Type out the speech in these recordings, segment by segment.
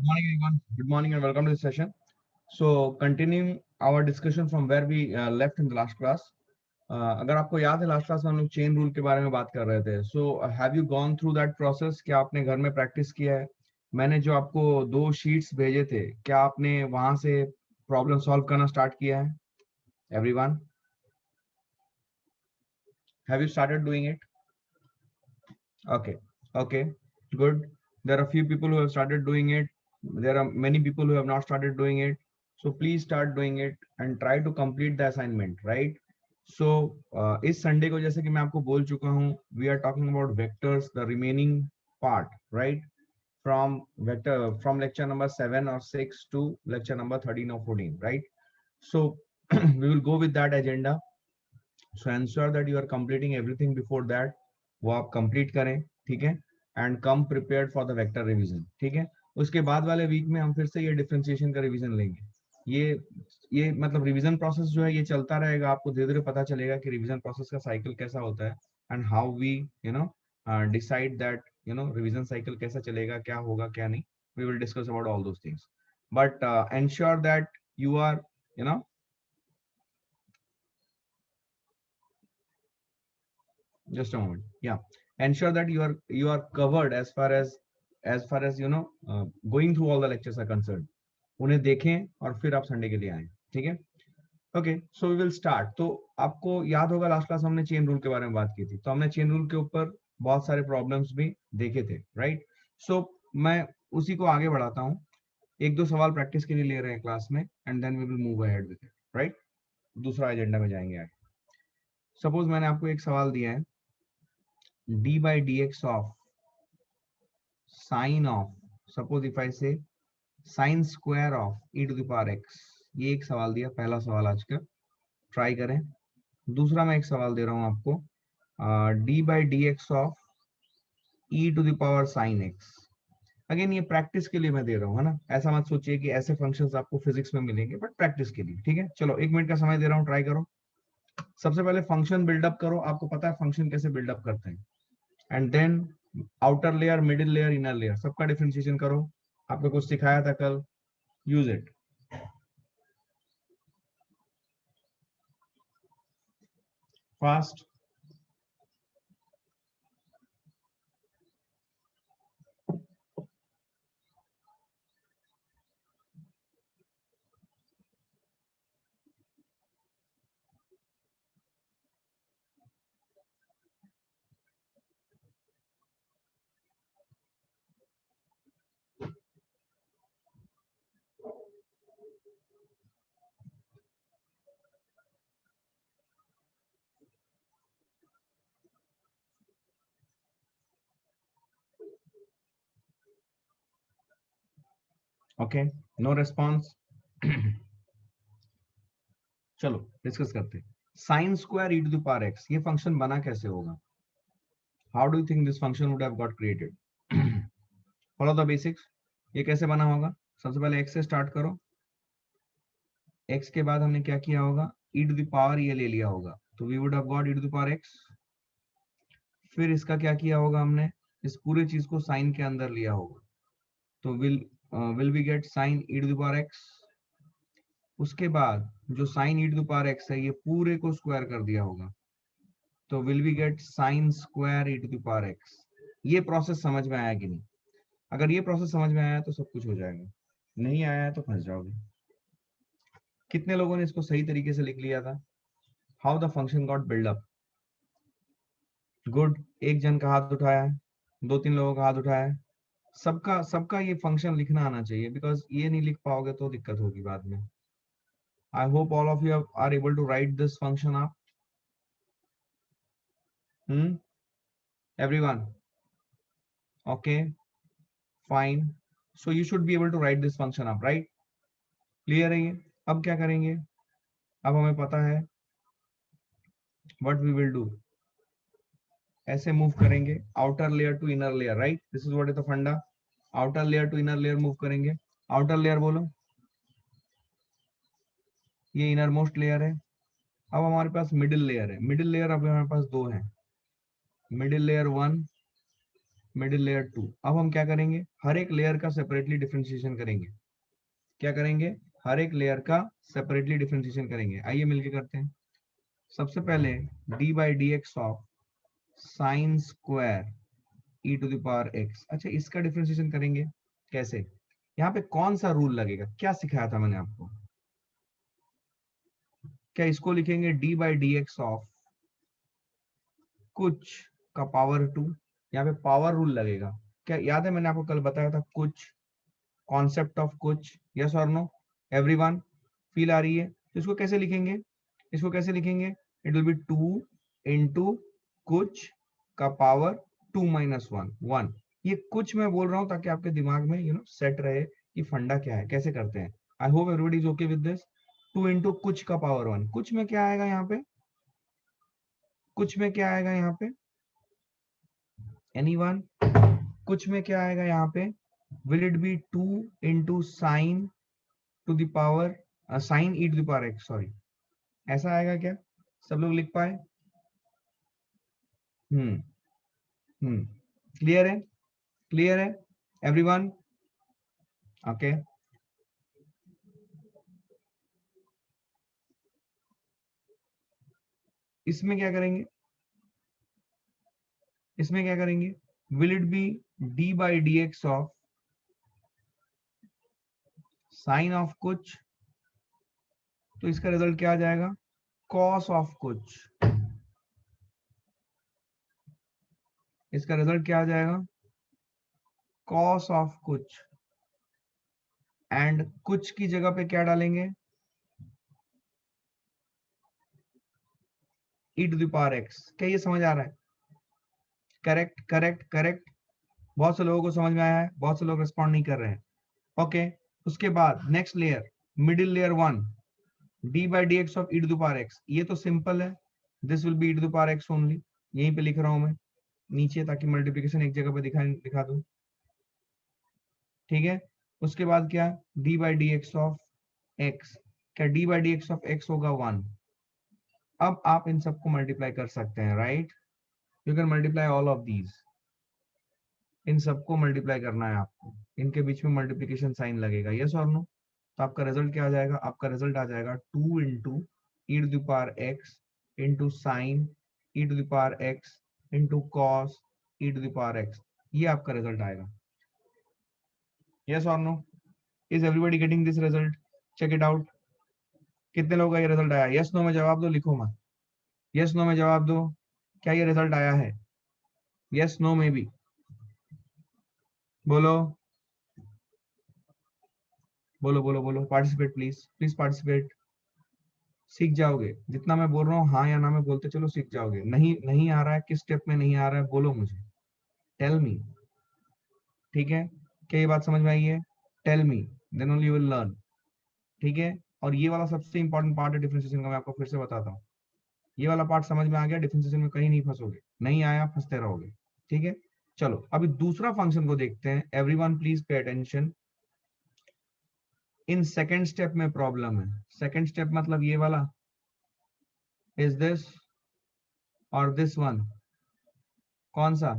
Good morning, everyone. Good morning and welcome to the session. So, continuing our discussion from where we left in the last class. अगर आपको याद है last class में हम लोग chain rule के बारे में बात कर रहे थे. So have you gone through that process? क्या आपने घर में प्रैक्टिस किया है? मैंने जो आपको 2 शीट्स भेजे थे, क्या आपने वहां से प्रॉब्लम सॉल्व करना स्टार्ट किया है? Everyone, have you started doing it? Okay, okay, good. There are a few people who have started doing it. There are many people who have not started doing it. So please start doing it and try to complete the assignment, right? So इस Sunday को जैसे कि मैं आपको बोल चुका हूँ, we are talking about vectors, the remaining part, right? From lecture number 7 or 6 to lecture number 13 or 14, right? So we will go with that agenda. So ensure that you are completing everything before that. वो आप complete करें, ठीक है? And come prepared for the vector revision, ठीक है? उसके बाद वाले वीक में हम फिर से ये डिफरेंशिएशन का रिवीजन लेंगे. ये मतलब रिवीजन प्रोसेस जो है ये चलता रहेगा. आपको धीरे धीरे पता चलेगा कि रिवीजन प्रोसेस का साइकिल कैसा होता है and how we decide that revision cycle कैसा चलेगा, क्या होगा क्या नहीं. We will discuss about all those things, but ensure that you are you know just a moment. Yeah, ensure that you are covered as far as going through all the lectures are concerned. उन्हें देखें और फिर आप Sunday के लिए आए, ठीक है? Okay, so we will start. तो आपको याद होगा लास्ट क्लास हमने चेन रूल के बारे में बात की थी, तो हमने चेन रूल के ऊपर बहुत सारे प्रॉब्लम्स भी देखे थे, राइट? सो मैं उसी को आगे बढ़ाता हूँ. एक दो सवाल प्रैक्टिस के लिए ले रहे हैं क्लास में and then we will move ahead with it, right? दूसरा एजेंडा में जाएंगे आगे. सपोज मैंने आपको एक सवाल दिया है, d by dx of sine of, suppose if I say sine square of e to the power x. ये एक सवाल दिया, पहला सवाल आज का, ट्राई करें. दूसरा मैं एक सवाल दे रहा हूं आपको, d by dx of e to the power sin x. Again ये प्रैक्टिस के लिए मैं दे रहा हूँ, है ना? ऐसा मत सोचिए कि ऐसे फंक्शंस आपको फिजिक्स में मिलेंगे, बट प्रैक्टिस के लिए, ठीक है? चलो 1 मिनट का समय दे रहा हूँ, ट्राई करो. सबसे पहले फंक्शन बिल्डअप करो. आपको पता है फंक्शन कैसे बिल्डअप करते हैं. And then outer layer, middle layer, inner layer, सबका डिफरेंशिएशन करो. आपको कुछ सिखाया था कल, use it. Fast. Okay, no response. चलो डिस्कस करते हैं. Sine square e to the power x, ये फंक्शन बना कैसे होगा? How do you think this function would have got created? Follow the basics. ये कैसे बना होगा? सबसे पहले एक्स से स्टार्ट करो. एक्स के बाद हमने क्या किया होगा? ई टू द पावर ये ले लिया होगा, तो we would have got e to the power x. फिर इसका क्या किया होगा हमने? इस पूरे चीज को साइन के अंदर लिया होगा, तो will we get sine e to the power x. उसके बाद जो sine e to the power x है ये पूरे को स्क्वायर कर दिया होगा, तो will we get sine square e to the power x. ये प्रोसेस समझ में आया कि नहीं? अगर ये प्रोसेस समझ में आया तो सब कुछ हो जाएगा, नहीं आया तो फंस जाओगे. कितने लोगों ने इसको सही तरीके से लिख लिया था? How the function got build up? Good. एक जन का हाथ उठाया है, 2-3 लोगों का हाथ उठाया है. सबका सबका ये फंक्शन लिखना आना चाहिए, बिकॉज ये नहीं लिख पाओगे तो दिक्कत होगी बाद में. I hope all of you are able to write this function आप. Everyone? Okay, fine. So you should be able to write this function up, right? Clear है ये? अब क्या करेंगे? अब हमें पता है व्हाट वी विल डू. ऐसे मूव करेंगे outer layer to inner layer, right? This is what is the funda. Outer layer to inner layer move करेंगे. आउटर लेयर बोलो, ये इनर मोस्ट लेयर है. अब हमारे पास मिडिल लेयर है. मिडिल लेयर अब हमारे पास 2 है. Middle layer 1 middle layer 2। अब हम क्या करेंगे, हर एक लेयर का सेपरेटली डिफरेंशिएशन करेंगे। क्या करेंगे, हर एक लेयर का सेपरेटली डिफरेंशिएशन करेंगे। आइए मिलके करते हैं। सबसे पहले d by d x of sine square e to the power x. अच्छा, इसका डिफरेंशिएशन करेंगे कैसे, यहाँ पे कौन सा रूल लगेगा, क्या सिखाया था मैंने आपको। क्या इसको लिखेंगे D by d x of कुछ का पावर 2, यहाँ पे पावर रूल लगेगा। क्या याद है मैंने आपको कल बताया था कुछ, कॉन्सेप्ट ऑफ कुछ, यस और नो एवरीवन, फील आ रही है। तो इसको कैसे लिखेंगे, इसको कैसे लिखेंगे, इट विल बी 2 इंटू कुछ का पावर 2 माइनस 1 1। ये कुछ मैं बोल रहा हूं ताकि आपके दिमाग में सेट रहे कि फंडा क्या है, कैसे करते हैं। I hope everybody is okay with this. 2 into कुछ का पावर 1, कुछ में क्या आएगा यहाँ पे, कुछ में क्या आएगा यहाँ पे, एनीवन, कुछ में क्या आएगा यहाँ पे, will it be 2 into sine to the power sine e to the power x, sorry, ऐसा आएगा क्या, सब लोग लिख पाए। हम्म हम्म क्लियर है, क्लियर है एवरीवन, ओके। इसमें क्या करेंगे, इसमें क्या करेंगे, will it be d by d x of sine of कुछ, तो इसका रिजल्ट क्या आ जाएगा, कॉस ऑफ कुछ। इसका रिजल्ट क्या आ जाएगा, कॉस ऑफ कुछ। एंड कुछ की जगह पे क्या डालेंगे, ई टू द पावर एक्स। क्या ये समझ आ रहा है, करेक्ट करेक्ट करेक्ट। बहुत से लोगों को समझ में आया है, बहुत से लोग रिस्पॉन्ड नहीं कर रहे हैं, ओके। उसके बाद next layer, middle layer 1, d by d x of e to the power x. ये तो सिंपल है, this will be e to the power x only, यहीं पे लिख रहा हूं मैं नीचे ताकि मल्टीप्लिकेशन एक जगह पे दिखा दूं, ठीक है। उसके बाद क्या, d by d x of x. क्या d by d x of x होगा 1। अब आप इन सबको मल्टीप्लाई कर सकते हैं, right, you can multiply all of these. इन सबको मल्टीप्लाई करना है आपको, इनके बीच में मल्टीप्लीकेशन साइन लगेगा, यस और नो। तो आपका रिजल्ट क्या आ जाएगा, आपका रिजल्ट आ जाएगा 2 into e to the power x into sine e to the power x into cos e to the power x. ये आपका रिजल्ट आएगा, यस और no. Is everybody getting this result, check it out. कितने लोगों का ये result आया, yes no में जवाब दो, लिखो मत, यस नो में जवाब दो, क्या ये रिजल्ट आया है, यस नो में भी बोलो, बोलो बोलो बोलो, पार्टिसिपेट प्लीज, प्लीज पार्टिसिपेट। सीख जाओगे, जितना मैं बोल रहा हूँ हाँ या ना में बोलते चलो, सीख जाओगे। नहीं नहीं आ रहा है, किस स्टेप में नहीं आ रहा है बोलो मुझे, टेल मी, ठीक है। क्या ये बात समझ में आई है, tell me, then only you will learn, ठीक है। और ये वाला सबसे इंपॉर्टेंट पार्ट है डिफरेंशिएशन का, मैं आपको फिर से बताता हूँ। ये वाला पार्ट समझ में आ गया, डिफरेंशिएशन में कहीं नहीं फंसोगे, नहीं आया फंसते रहोगे, ठीक है। चलो अभी दूसरा फंक्शन को देखते हैं, everyone please pay attention. In second step में प्रॉब्लम है, सेकेंड स्टेप मतलब ये वाला, इज दिस और दिस वन, कौन सा,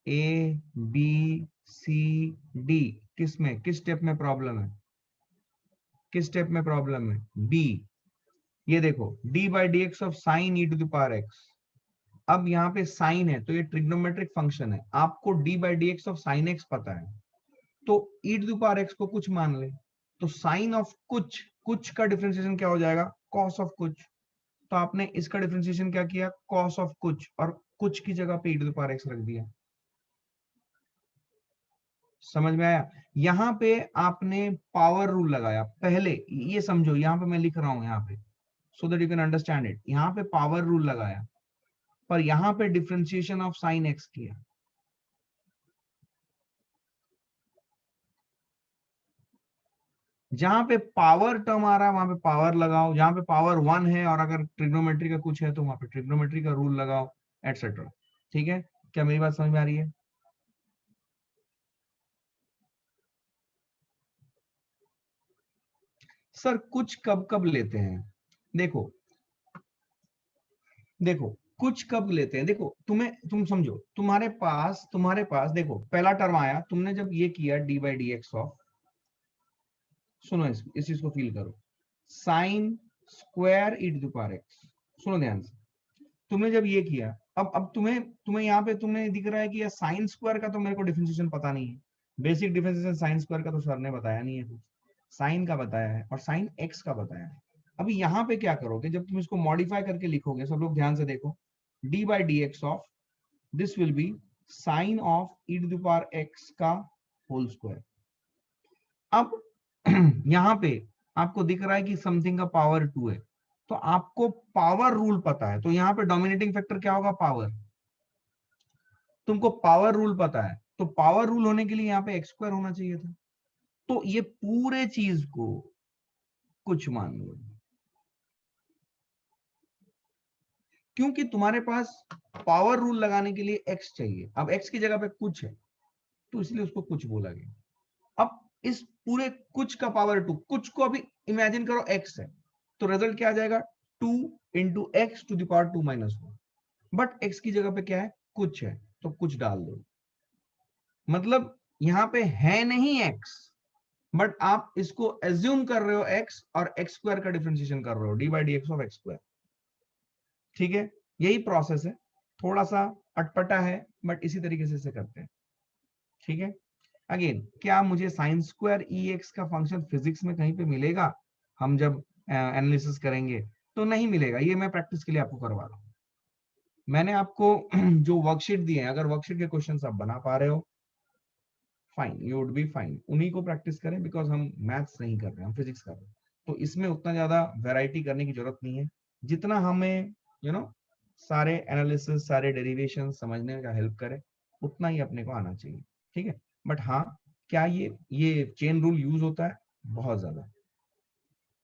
ए बी सी डी, किस में, किस स्टेप में प्रॉब्लम है, किस स्टेप में प्रॉब्लम है, बी। ये देखो d by d x of sine e to the power x. अब यहाँ पे साइन है तो ये ट्रिग्नोमेट्रिक फंक्शन है, आपको D by d x of sine x पता है, तो ई टू द पावर एक्स को कुछ मान ले, तो साइन ऑफ कुछ, कुछ का डिफरेंशिएशन क्या हो जाएगा, कॉस ऑफ कुछ। तो आपने इसका डिफरेंशिएशन क्या किया, कॉस ऑफ कुछ, और कुछ की जगह पे ई टू द पावर एक्स रख दिया। समझ में आया, यहाँ पे आपने पावर रूल लगाया पहले, ये समझो, यहाँ पे मैं लिख रहा हूं यहाँ पे so that you can understand it, यहाँ पे पावर रूल लगाया, पर यहाँ पे डिफरेंशिएशन ऑफ साइन एक्स किया। जहां पे पावर टर्म आ रहा है वहां पे पावर लगाओ, जहां पे पावर 1 है और अगर ट्रिग्नोमेट्री का कुछ है तो वहां पे ट्रिग्नोमेट्री का रूल लगाओ, एटसेट्रा, ठीक है। क्या मेरी बात समझ में आ रही है, सर कुछ कब कब लेते हैं, देखो देखो, कुछ कब लेते हैं, देखो तुम समझो, तुम्हारे पास देखो पहला टर्म आया, तुमने जब ये किया d by d x of, सुनो इस चीज को फील करो, sine square e to the power x, सुनो ध्यान से, तुमने जब ये किया, अब तुम्हें यहाँ पे तुम्हें दिख रहा है कि यार साइन स्क्वायर का तो मेरे को डिफरेंशिएशन पता नहीं है, बेसिक डिफरेंशिएशन साइन स्क्वायर का तो सर ने बताया नहीं है कुछ, साइन का बताया है और साइन एक्स का बताया है। अभी यहाँ पे क्या करोगे, जब तुम इसको मॉडिफाई करके लिखोगे, सब लोग ध्यान से देखो, d by d x of this will be sine of e to the power x का होल स्क्वायर। अब यहाँ पे आपको दिख रहा है कि समथिंग का पावर 2 है, तो आपको पावर रूल पता है, तो यहाँ पे डोमिनेटिंग फैक्टर क्या होगा, पावर, तुमको पावर रूल पता है, तो पावर रूल होने के लिए यहाँ पे एक्स स्क्वायर होना चाहिए था, तो ये पूरे चीज को कुछ मान लो, क्योंकि तुम्हारे पास पावर रूल लगाने के लिए एक्स चाहिए, अब एक्स की जगह पे कुछ है तो इसलिए उसको कुछ बोला गया। अब इस पूरे कुछ का पावर 2, कुछ को अभी इमेजिन करो एक्स है, तो रिजल्ट क्या आ जाएगा, 2 into x to the power 2 minus 1, but x की जगह पे क्या है, कुछ है, तो कुछ डाल दो, मतलब यहाँ पे है नहीं एक्स, बट आप इसको एज्यूम कर रहे हो एक्स, और एक्स स्क्वायर का डिफरेंशिएशन कर रहे हो D by d x of x square, ठीक है, यही प्रोसेस है, थोड़ा सा अटपटा है बट इसी तरीके से इसे करते हैं, ठीक है। अगेन, क्या मुझे साइन स्क्वायर ई एक्स का फंक्शन फिजिक्स में कहीं पे मिलेगा, हम जब एनालिसिस करेंगे, तो नहीं मिलेगा, ये मैं प्रैक्टिस के लिए आपको करवा रहा हूँ। मैंने आपको जो वर्कशीट दिए हैं, अगर वर्कशीट के क्वेश्चन आप बना पा रहे हो, fine, you would be fine, उन्हीं को प्रैक्टिस करें, बिकॉज हम मैथ्स नहीं कर रहे, हम फिजिक्स कर रहे हैं, तो इसमें उतना ज्यादा वेराइटी करने की जरूरत नहीं है, जितना हमें सारे एनालिसिस, सारे डेरिवेशन समझने का हेल्प करे, उतना ही अपने को आना चाहिए, ठीक है। बट हाँ, क्या ये चेन रूल यूज होता है, बहुत ज्यादा,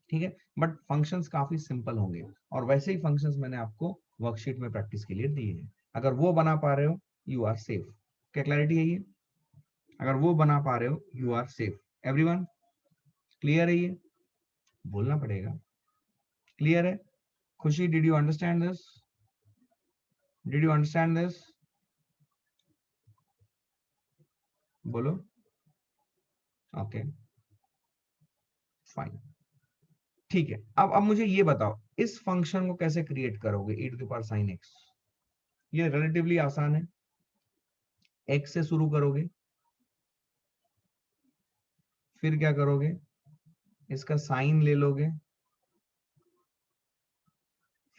ठीक है, बट फंक्शंस काफी सिंपल होंगे, और वैसे ही फंक्शंस मैंने आपको वर्कशीट में प्रैक्टिस के लिए दिए हैं, अगर वो बना पा रहे हो यू आर सेफ। क्या क्लैरिटी है ये, अगर वो बना पा रहे हो you are safe, everyone clear है ये, बोलना पड़ेगा, क्लियर है, Khushi did you understand this, did you understand this, बोलो, ओके फाइन, ठीक है। अब मुझे ये बताओ, इस फंक्शन को कैसे क्रिएट करोगे, e to the power sin x, ये रिलेटिवली आसान है, x से शुरू करोगे, फिर क्या करोगे, इसका साइन ले लोगे,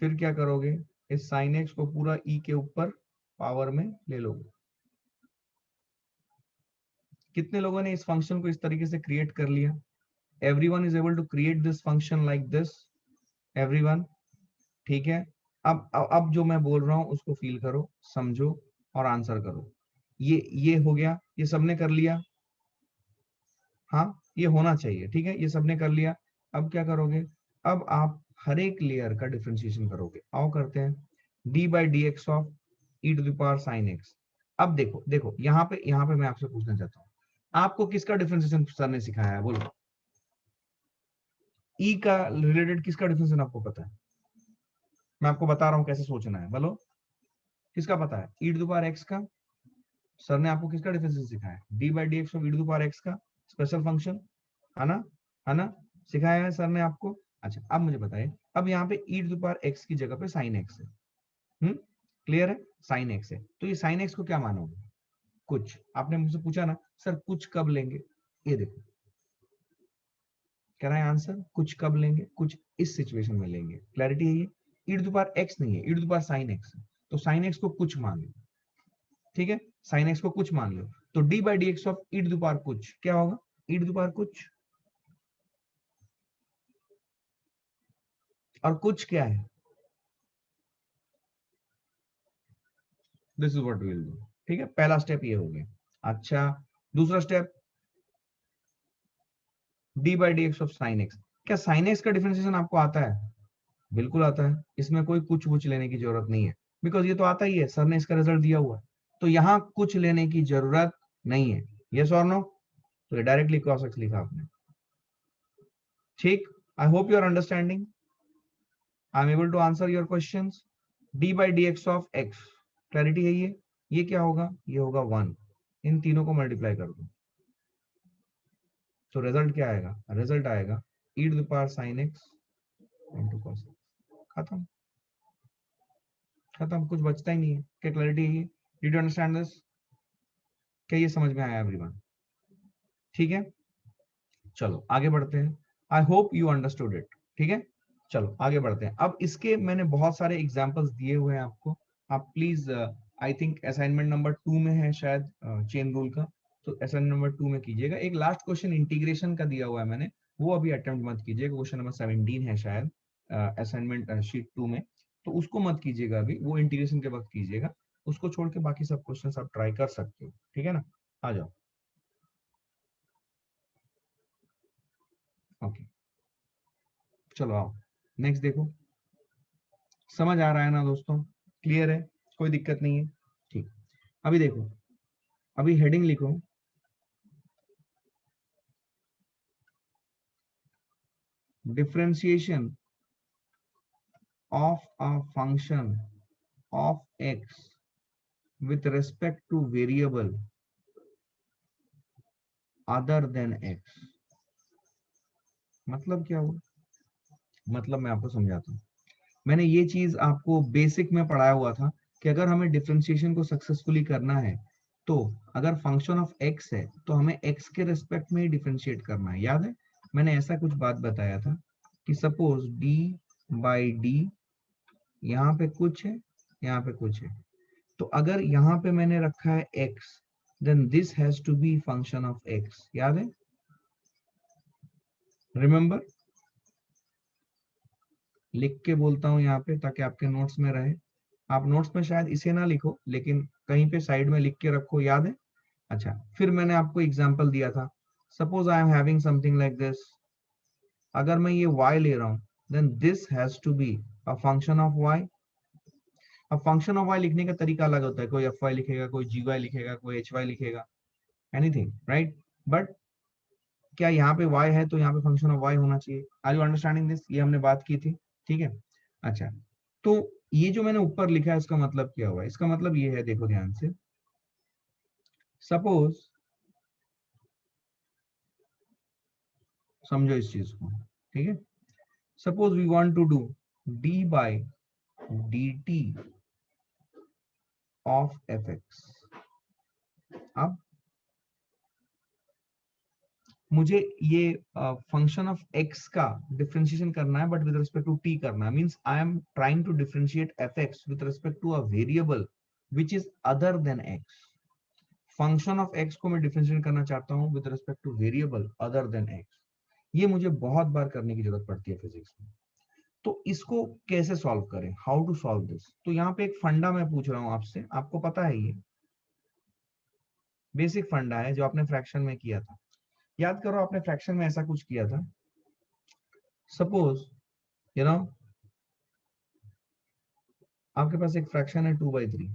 फिर क्या करोगे, इस साइन एक्स को पूरा e के ऊपर पावर में ले लोगे। कितने लोगों ने इस फंक्शन को इस तरीके से क्रिएट कर लिया, everyone is able to create this function like this, everyone, ठीक है। अब जो मैं बोल रहा हूं उसको फील करो, समझो और आंसर करो, ये हो गया, ये सबने कर लिया, हाँ ये होना चाहिए, ठीक है, ये सबने कर लिया। अब क्या करोगे, अब आप हर एक लेयर का डिफरेंशिएशन करोगे, आओ करते हैं, d by d x of e to the power sine x. अब देखो देखो यहाँ पे मैं आपसे पूछना चाहता हूँ, आपको किसका डिफरेंशिएशन सर ने सिखाया है, बोलो, ई का रिलेटेड किसका डिफरेंशिएशन आपको पता है, मैं आपको बता रहा हूँ कैसे सोचना है, बोलो किसका पता है, e to the power x का, सर ने आपको किसका डिफरेंशिएशन सिखाया है, d by d x of e to the power x का स्पेशल फंक्शन, है ना, है ना, सिखाया है सर ने आपको। अच्छा अब मुझे बताइए, अब यहाँ पे ई टू द पावर एक्स की जगह पे साइन एक्स है, क्लियर है, साइन एक्स है, तो ये साइन एक्स को क्या मानोगे, कुछ, आपने मुझसे पूछा ना सर कुछ कब लेंगे, ये देखो, कह रहा है आंसर, कुछ कब लेंगे, कुछ इस सिचुएशन में लेंगे, क्लैरिटी है ये, e to the power x नहीं है, e to the power sine x है, तो साइन एक्स को कुछ मान लो, ठीक है, साइन एक्स को कुछ मान लो, तो d by d x of e to the power कुछ क्या होगा, ई टू द पावर कुछ, और कुछ क्या है, this is what we will do, ठीक है, पहला स्टेप ये हो गया। अच्छा दूसरा step, d by d x of sine x, क्या साइन एक्स का डिफरेंशिएशन आपको आता है, बिल्कुल आता है, इसमें कोई कुछ वुच लेने की जरूरत नहीं है, बिकॉज ये तो आता ही है, सर ने इसका रिजल्ट दिया हुआ है, तो यहाँ कुछ लेने की जरूरत नहीं है, यस और नो, तो ये डायरेक्टली क्रॉस एक्स लिखा आपने, ठीक, I hope you are understanding, I am able to answer your questions, d by d x of x, clarity है ये क्या होगा, ये होगा 1, इन तीनों को मल्टीप्लाई कर दो तो रिजल्ट क्या आएगा, रिजल्ट आएगा e to the power sin x into cos x। खत्म, खत्म, कुछ बचता ही नहीं है। क्या क्लैरिटी है ये, डिड यू अंडरस्टैंड दिस, क्या ये समझ में आया एवरीवन, ठीक है। चलो आगे बढ़ते हैं, आई होप यू अंडरस्टूड इट, ठीक है। चलो आगे बढ़ते हैं। अब इसके मैंने बहुत सारे एग्जांपल्स दिए हुए हैं आपको, आप please, I think assignment number 2 में है शायद चेन रूल का, तो असाइनमेंट नंबर 2 में कीजिएगा। एक लास्ट क्वेश्चन इंटीग्रेशन का दिया हुआ है मैंने, वो अभी अटेम्प्ट मत कीजिएगा, क्वेश्चन नंबर 17 है शायद असाइनमेंट शीट 2 में, तो उसको मत कीजिएगा अभी, वो इंटीग्रेशन के वक्त कीजिएगा। उसको छोड़ के बाकी सब क्वेश्चन आप ट्राई कर सकते हो, ठीक है ना। आ जाओ, ओके, चलो आओ नेक्स्ट देखो। समझ आ रहा है ना दोस्तों, क्लियर है, कोई दिक्कत नहीं है, ठीक। अभी देखो, अभी हेडिंग लिखो, differentiation of a function of x with respect to variable other than x। मतलब क्या हुआ, मतलब मैं आपको समझाता हूँ। मैंने ये चीज आपको बेसिक में पढ़ाया हुआ था कि अगर हमें डिफरेंशिएशन को सक्सेसफुली करना है तो अगर फंक्शन ऑफ एक्स है तो हमें एक्स के रेस्पेक्ट में ही डिफरेंशिएट करना है, याद है। मैंने ऐसा कुछ बात बताया था कि सपोज डी बाई डी, यहाँ पे कुछ है, यहाँ पे कुछ है, तो अगर यहाँ पे मैंने रखा है x, then this has to be function of x, याद है, रिमेंबर। लिख के बोलता हूं यहाँ पे ताकि आपके नोट्स में रहे, आप नोट्स में शायद इसे ना लिखो लेकिन कहीं पे साइड में लिख के रखो, याद है। अच्छा, फिर मैंने आपको एग्जांपल दिया था, suppose I am having something like this, अगर मैं ये y ले रहा हूं, then this has to be a function of y। अब फंक्शन ऑफ y लिखने का तरीका अलग होता है, कोई fy लिखेगा, कोई gy लिखेगा, कोई hy लिखेगा, एनीथिंग, राइट। बट क्या यहाँ पे y है तो यहाँ पे फंक्शन ऑफ y होना चाहिए, आर यू अंडरस्टैंडिंग दिस, ये हमने बात की थी, ठीक है। अच्छा, तो ये जो मैंने ऊपर लिखा है इसका मतलब क्या हुआ, इसका मतलब ये है, देखो ध्यान से, सपोज, समझो इस चीज को, ठीक है। Suppose we want to do d by dt of fx। अब मुझे ये फंक्शन ऑफ x का डिफरेंशिएशन करना है but with respect to t करना है, means I am trying to differentiate fx with respect to a variable which is other than x। Function of x को मैं डिफरेंशिएट करना चाहता हूं with respect to variable other than x। ये मुझे बहुत बार करने की जरूरत पड़ती है फिजिक्स में, तो इसको कैसे सॉल्व करें, हाउ टू सॉल्व दिस। तो यहाँ पे एक फंडा मैं पूछ रहा हूँ आपसे, आपको पता है ये बेसिक फंडा है जो आपने फ्रैक्शन में किया था, याद करो आपने फ्रैक्शन में ऐसा कुछ किया था, सपोज यू नो आपके पास एक फ्रैक्शन है 2/3,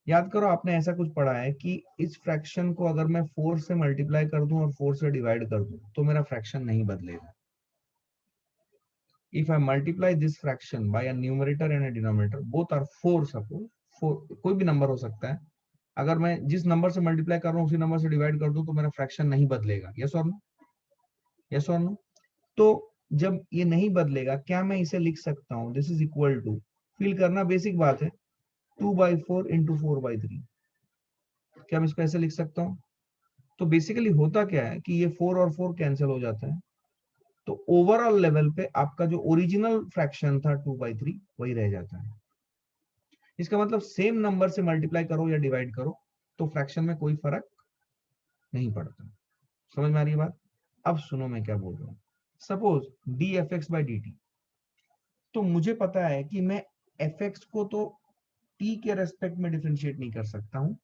याद करो आपने ऐसा कुछ पढ़ा है कि इस फ्रैक्शन को अगर मैं 4 से मल्टीप्लाई कर दूं और 4 से डिवाइड कर दूं तो मेरा फ्रैक्शन नहीं बदलेगा। If I multiply this fraction by a numerator and a denominator both are 4, suppose 4 कोई भी नंबर हो सकता है, अगर मैं जिस नंबर से मल्टीप्लाई कर रहा हूँ उसी नंबर से डिवाइड कर दूं तो मेरा फ्रैक्शन नहीं बदलेगा, यस और नो, यस और नो। तो जब ये नहीं बदलेगा क्या मैं इसे लिख सकता हूँ, this is equal to, feel करना बेसिक बात है, 2/4 इंटू 4/3, क्या मैं इसको ऐसे लिख सकता हूँ। तो बेसिकली होता क्या है कि ये 4 और 4 कैंसिल हो जाता है, तो ओवरऑल लेवल पे आपका जो ओरिजिनल फ्रैक्शन था 2/3 वही रह जाता है। इसका मतलब सेम नंबर से मल्टीप्लाई करो या डिवाइड करो तो फ्रैक्शन में कोई फर्क नहीं पड़ता। समझ में आ रही है बात। अब सुनो मैं क्या बोल रहा हूँ, suppose D F x by d T, तो मुझे पता है कि मैं एफ एक्स को तो टी के रेस्पेक्ट में डिफरेंशिएट नहीं कर सकता हूं,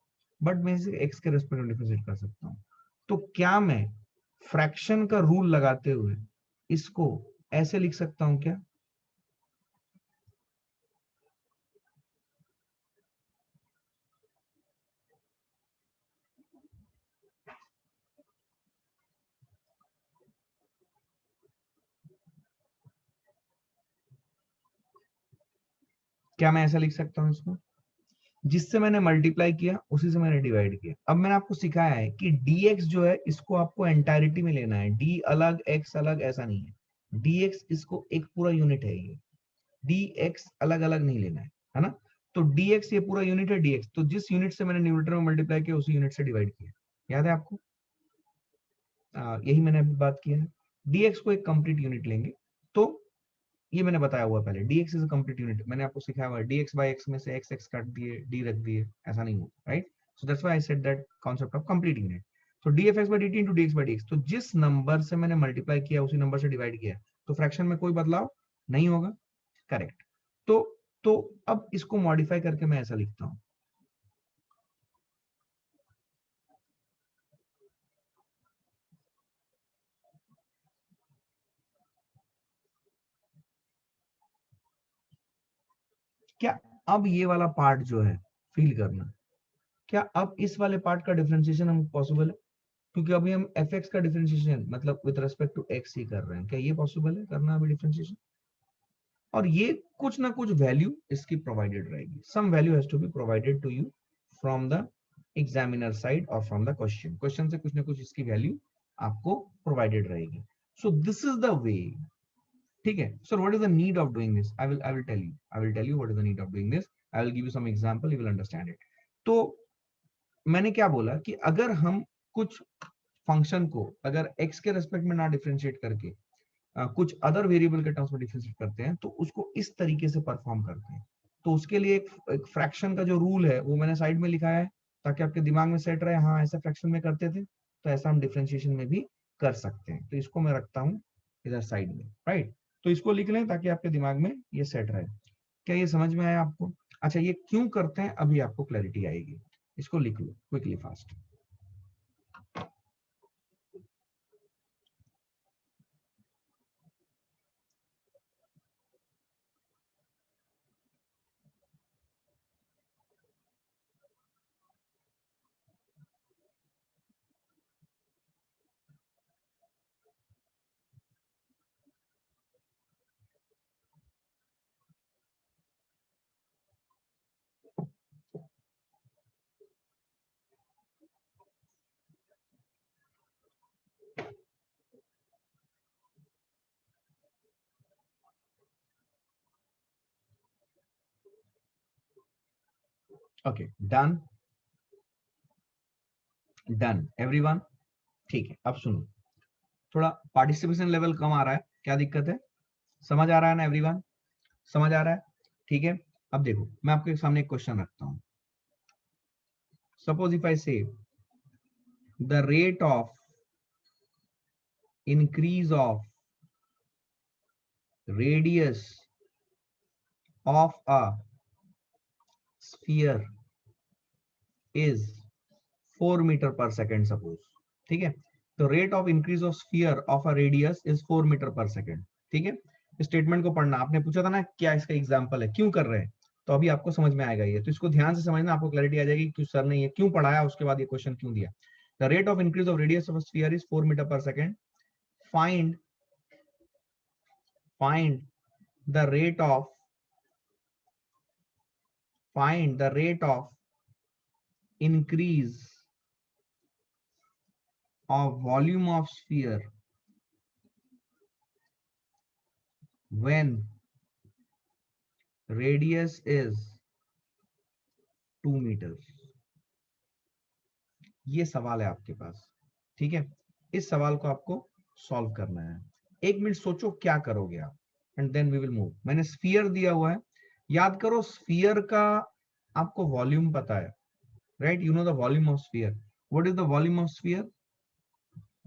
बट मैं इसे एक्स के रेस्पेक्ट में डिफरेंशिएट कर सकता हूं। तो क्या मैं फ्रैक्शन का रूल लगाते हुए इसको ऐसे लिख सकता हूं क्या, क्या मैं ऐसा लिख सकता हूँ इसको, जिससे मैंने मल्टीप्लाई किया उसी से मैंने डिवाइड किया। अब मैंने आपको सिखाया है कि dx जो है इसको आपको एंटायरिटी में लेना है, d अलग x अलग ऐसा नहीं है, dx इसको एक पूरा यूनिट है, ये dx अलग अलग नहीं लेना है ना। तो dx ये पूरा यूनिट है dx, तो जिस यूनिट से मैंने न्यूमरेटर में मल्टीप्लाई किया उसी यूनिट से डिवाइड किया, याद है आपको? यही मैंने अभी बात किया है। dx को एक कंप्लीट यूनिट लेंगे, तो ये मैंने बताया हुआ पहले, dx is a complete unit, मैंने आपको सिखाया हुआ है dx बाय x में से x x काट दिए, d रख दिए, ऐसा नहीं होगा, right? So that's why I said that concept of complete unit. तो dfx by dt into dx by dx, तो जिस नंबर से मैंने मल्टीप्लाई किया उसी नंबर से डिवाइड किया, तो फ्रैक्शन में कोई बदलाव नहीं होगा, करेक्ट। तो अब इसको मॉडिफाई करके मैं ऐसा लिखता हूं, क्या अब ये वाला पार्ट जो है फील करना, क्या अब इस वाले पार्ट का डिफरेंशिएशन हम पॉसिबल है? क्योंकि अभी हम fx का डिफरेंशिएशन मतलब विद रिस्पेक्ट टू x ही कर रहे हैं, क्या ये पॉसिबल है करना अभी डिफरेंशिएशन? और ये कुछ ना कुछ वैल्यू इसकी प्रोवाइडेड रहेगी, some value has to be provided to you from the examiner side और फ्रॉम द क्वेश्चन से कुछ ना कुछ इसकी वैल्यू आपको प्रोवाइडेड रहेगी। So this is the way, ठीक है sir. What is the need of doing this? I will tell you what is the need of doing this, I will give you some example, you will understand it. तो मैंने क्या बोला कि अगर हम कुछ फंक्शन को अगर x के रेस्पेक्ट में ना डिफरेंशिएट करके कुछ अदर वेरिएबल के टर्म्स में डिफरेंशिएट करते हैं, तो उसको इस तरीके से परफॉर्म करते हैं। तो उसके लिए एक फ्रैक्शन का जो रूल है वो मैंने साइड में लिखा है, ताकि आपके दिमाग में सेट रहे, हाँ ऐसा फ्रैक्शन में करते थे तो ऐसा हम डिफरेंशिएशन में भी कर सकते हैं। तो इसको मैं रखता हूँ इधर साइड में, राइट? तो इसको लिख लें ताकि आपके दिमाग में ये सेट रहे। क्या ये समझ में आया आपको? अच्छा, ये क्यों करते हैं अभी आपको क्लैरिटी आएगी। इसको लिख लो quickly fast. Okay, done done everyone. ठीक है, अब सुनो, थोड़ा पार्टिसिपेशन लेवल कम आ रहा है, क्या दिक्कत है? समझ आ रहा है ना एवरीवन? समझ आ रहा है? ठीक है। अब देखो, मैं आपके सामने एक क्वेश्चन रखता हूं। Suppose if I say the rate of increase of radius of a sphere is 4 metre per second, suppose, ठीक है। तो rate of increase of sphere of a radius is 4 metre per second, ठीक है। Statement को पढ़ना, आपने पूछा था ना क्या इसका एग्जांपल है, क्यों कर रहे हैं, तो अभी आपको समझ में आएगा ये, तो इसको ध्यान से समझना, आपको क्लैरिटी आ जाएगी कि सर ने ये क्यों पढ़ाया, उसके बाद ये क्वेश्चन क्यों दिया। The rate of increase of radius of sphere is 4 metre per second, find find the rate of find the rate of increase of volume of sphere when radius is 2 meters। ये सवाल है आपके पास, ठीक है। इस सवाल को आपको सॉल्व करना है। एक मिनट सोचो क्या करोगे आप, and then we will move. मैंने स्फीयर दिया हुआ है, याद करो स्फीयर का आपको वॉल्यूम पता है, right? You know the volume of sphere. What is the volume of sphere?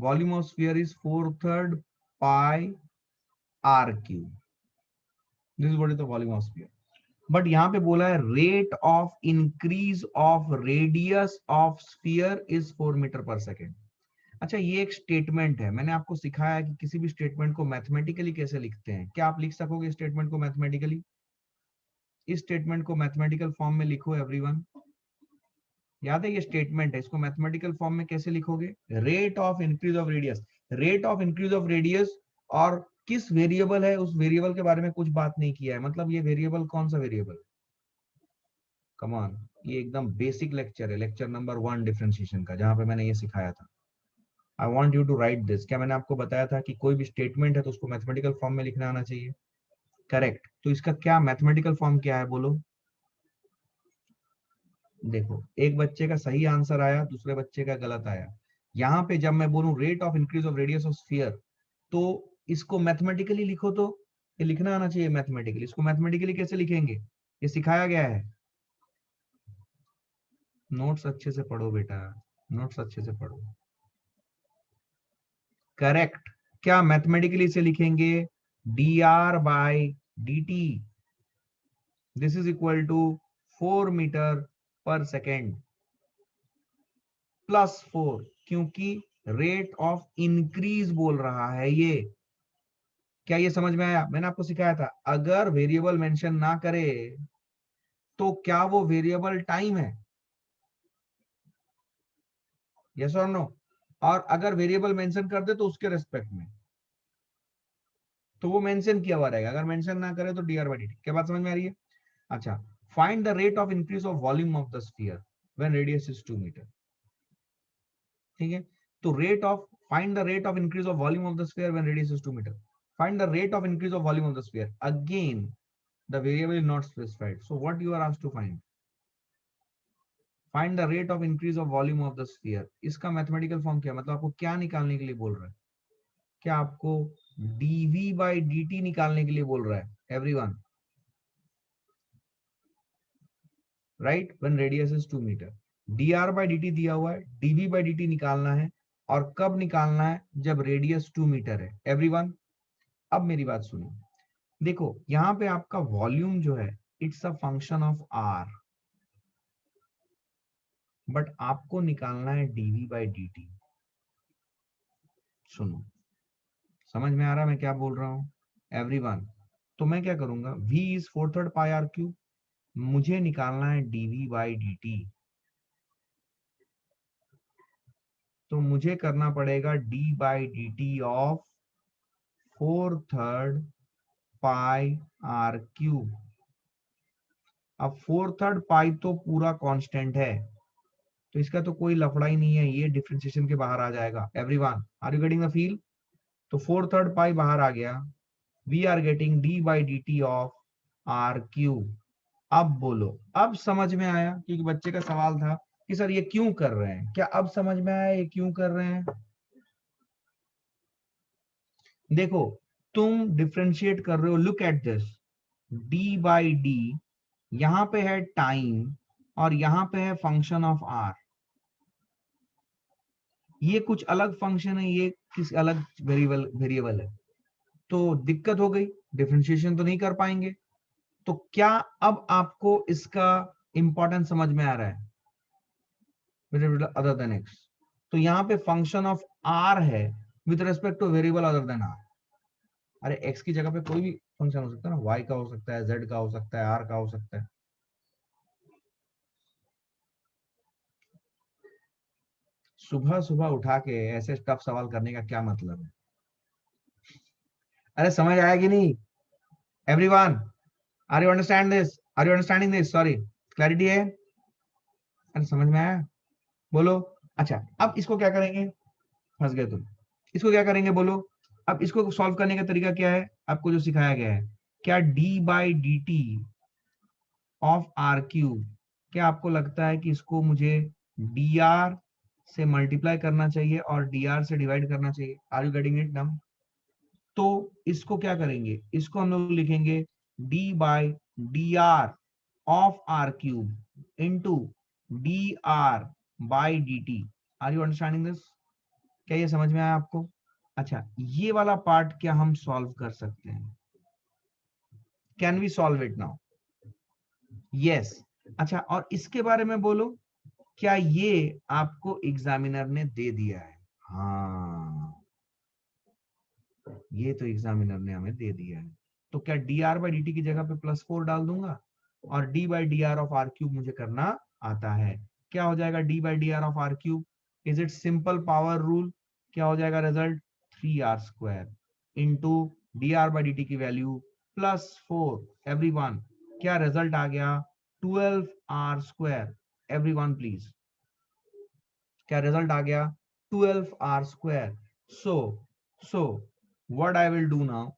Volume of sphere is 4/3 pi r cube. This is what is the volume of sphere. But यहां पे बोला है rate of increase of radius of sphere is 4 metre per second. अच्छा, ये एक statement है, मैंने आपको सिखाया है कि किसी भी स्टेटमेंट को मैथमेटिकली कैसे लिखते हैं। क्या आप लिख सकोगे स्टेटमेंट को मैथमेटिकली? इस स्टेटमेंट को मैथमेटिकल फॉर्म में लिखो एवरीवन। याद है ये स्टेटमेंट है, इसको मैथमेटिकल फॉर्म में कैसे लिखोगे? Rate of increase of radius, rate of increase of radius, और किस वेरिएबल है, उस वेरिएबल के बारे में कुछ बात नहीं किया है, मतलब ये वेरिएबल कौन सा वेरिएबल? कम ऑन, ये एकदम बेसिक लेक्चर है, लेक्चर नंबर 1 डिफरेंशिएशन का, जहां पे मैंने ये सिखाया था। I want you to write this. क्या मैंने आपको बताया था कि कोई भी स्टेटमेंट है तो उसको मैथमेटिकल फॉर्म में लिखना आना चाहिए? करेक्ट। तो इसका क्या मैथमेटिकल फॉर्म क्या है बोलो? देखो, एक बच्चे का सही आंसर आया, दूसरे बच्चे का गलत आया। यहाँ पे जब मैं बोलूं rate of increase of radius of sphere, तो इसको मैथमेटिकली लिखो, तो ये लिखना आना चाहिए मैथमेटिकली। इसको मैथमेटिकली कैसे लिखेंगे, ये सिखाया गया है। नोट्स अच्छे से पढ़ो बेटा, नोट्स अच्छे से पढ़ो। करेक्ट। क्या मैथमेटिकली इसे लिखेंगे? dr/dt, this is equal to 4 metre per second +4, क्योंकि रेट ऑफ इंक्रीज बोल रहा है ये। क्या ये समझ में आया? मैंने आपको सिखाया था, अगर वेरिएबल मेंशन ना करे तो क्या वो वेरिएबल टाइम है? यस और नो? और अगर वेरिएबल मेंशन कर दे तो उसके रेस्पेक्ट में, तो वो मेंशन किया हुआ रहेगा। अगर मेंशन ना करे तो dr/dt। क्या बात समझ में आ रही है? अच्छा, find the rate of increase of volume of the sphere when radius is 2 metre. ठीक है, तो rate of, find the rate of increase of volume of the sphere when radius is 2 metre. Find the rate of increase of volume of the sphere, again the variable is not specified, so what you are asked to find the rate of increase of volume of the sphere। इसका mathematical form क्या, मतलब आपको क्या निकालने के लिए बोल रहा है? क्या आपको dv/dt निकालने के लिए बोल रहा है? Everyone, right? When radius is 2 metre, dr/dt दिया हुआ है, dv/dt निकालना है। और कब निकालना है? जब रेडियस 2 मीटर है। एवरीवन, अब मेरी बात सुनो। देखो, यहाँ पे आपका वॉल्यूम जो है, it's a function of r, but आपको निकालना है dv/dt। सुनो, समझ में आ रहा है मैं क्या बोल रहा हूं एवरीवन? तो मैं क्या करूंगा, v is 4/3 pi r cube, मुझे निकालना है dv/dt, तो मुझे करना पड़ेगा d/dt of 4/3 pi r cube. अब 4/3 पाई तो पूरा कांस्टेंट है, तो इसका तो कोई लफड़ा ही नहीं है, ये डिफरेंशिएशन के बाहर आ जाएगा। Everyone, are you getting the feel? तो 4/3 पाई बाहर आ गया, we are getting d/dt of r cube. अब बोलो, अब समझ में आया? क्योंकि बच्चे का सवाल था कि सर ये क्यों कर रहे हैं, क्या अब समझ में आया ये क्यों कर रहे हैं? देखो, तुम डिफ्रेंशिएट कर रहे हो, लुक एट दिस, d/d, यहां पे है टाइम और यहां पे है फंक्शन ऑफ आर। ये कुछ अलग फंक्शन है, ये किसी अलग वेरिएबल है, तो दिक्कत हो गई, डिफ्रेंशिएशन तो नहीं कर पाएंगे। तो क्या अब आपको इसका इंपॉर्टेंस समझ में आ रहा है? अदर देन एक्स, तो यहाँ पे फंक्शन ऑफ आर है with respect to variable other than r. अरे एक्स की जगह पे कोई भी फंक्शन हो सकता है ना, वाई का हो सकता है, जेड का हो सकता है, आर का हो सकता है। सुबह सुबह उठा के ऐसे टफ सवाल करने का क्या मतलब है? अरे समझ आया कि नहीं everyone? Are you understand this, are you understanding this? Sorry, clarity है? अरे समझ में आया? बोलो। अच्छा, अब इसको क्या करेंगे? फंस गए तुम। इसको क्या करेंगे बोलो? अब इसको सॉल्व करने का तरीका क्या है, आपको जो सिखाया गया है? क्या d/dt ऑफ आर क्यूब, क्या आपको लगता है कि इसको मुझे dr से मल्टीप्लाई करना चाहिए और dr से डिवाइड करना चाहिए? Are you getting it now? तो इसको क्या करेंगे, इसको हम लोग लिखेंगे d/dr of r cube into dr/dt। Are you understanding this? क्या ये समझ में आया आपको? अच्छा, ये वाला पार्ट क्या हम सॉल्व कर सकते हैं? Can we solve it now? Yes. अच्छा, और इसके बारे में बोलो, क्या ये आपको एग्जामिनर ने दे दिया है? हाँ, ये तो एग्जामिनर ने हमें दे दिया है। तो क्या dr/dt की जगह पे +4 डाल दूंगा और d/dr ऑफ आर क्यूब मुझे करना आता है। क्या हो जाएगा d/dr of r cube? Is it simple power rule? क्या हो जाएगा रिजल्ट? 3r² इंटू dr/dt की वैल्यू +4। एवरीवन, क्या रिजल्ट आ गया? 12 r²। एवरीवन प्लीज, क्या रिजल्ट आ गया? 12 r²। So what I will do now,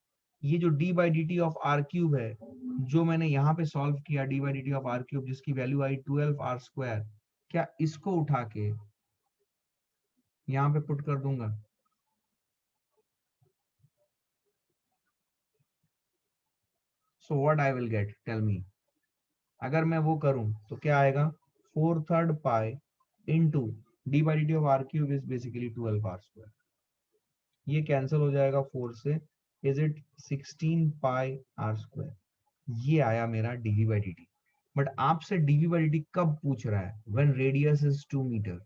ये जो d by d t of r cube है, जो मैंने यहाँ पे सॉल्व किया d by d t of r cube, जिसकी वैल्यू आई 12 r², क्या इसको उठा के यहाँ पे पुट कर दूंगा? So what I will get, tell me. अगर मैं वो करूं तो क्या आएगा? 4/3 pi into d by d t of r cube is basically 12 r²। ये कैंसिल हो जाएगा 4 से, इज इट 16 पाई r²। ये आया मेरा dv by d t. But आपसे डीवी बाई डी टी कब पूछ रहा है? When radius is 2 metre.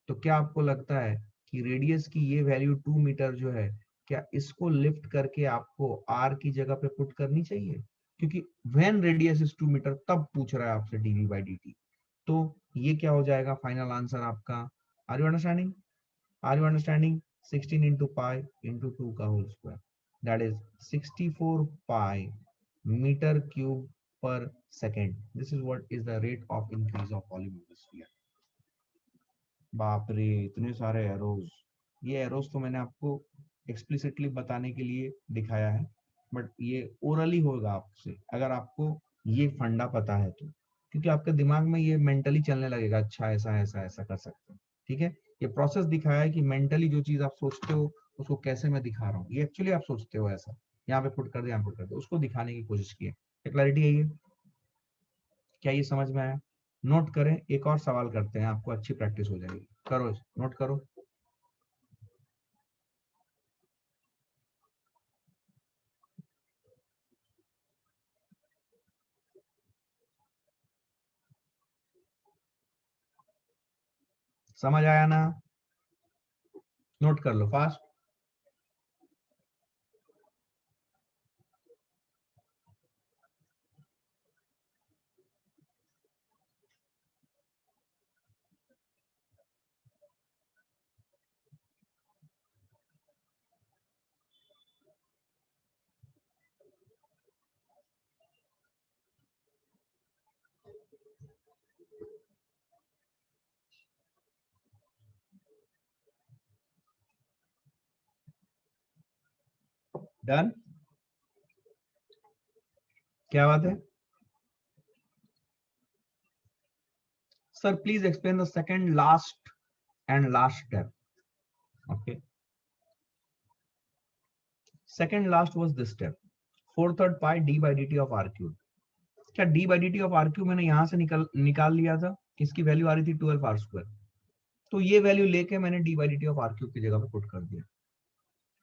तो क्या आपको लगता है कि रेडियस की ये वैल्यू 2 मीटर जो है, क्या इसको लिफ्ट करके आपको आर की जगह पे पुट करनी चाहिए? क्योंकि व्हेन रेडियस इज 2 मीटर तब पूछ रहा है आपसे डीवी बाई डी टी। तो ये क्या हो जाएगा फाइनल आंसर आपका? Are you understanding? Are you understanding? 16 into pi into 2 का whole square, that is 64 pi metre cube per second. This is what is the rate of increase of volume of the sphere. बाप रे, इतने सारे arrows. ये arrows तो मैंने आपको explicitly बताने के लिए दिखाया है, बट ये ओरली होगा आपसे अगर आपको ये फंडा पता है तो, क्योंकि आपके दिमाग में ये मेंटली चलने लगेगा, अच्छा ऐसा ऐसा ऐसा कर सकते हैं। ठीक है, ये प्रोसेस दिखाया है कि मेंटली जो चीज आप सोचते हो उसको कैसे मैं दिखा रहा हूँ, ये एक्चुअली आप सोचते हो ऐसा, यहाँ पे पुट कर दे, यहाँ पुट कर दे, उसको दिखाने की कोशिश की है। क्लैरिटी है ये? क्या ये समझ में आया? नोट करें, एक और सवाल करते हैं, आपको अच्छी प्रैक्टिस हो जाएगी। करो, नोट करो। समझ आया ना? नोट कर लो फास्ट। डन? क्या बात है sir? Please explain the second last and last step. Okay, second last was this step, 4/3 pi d by d t of r cube. क्या d by d t of r cube मैंने यहां से निकाल लिया था? किसकी वैल्यू आ रही थी? 12 r²। तो ये वैल्यू लेके मैंने d by d t of r cube की जगह पे पुट कर दिया,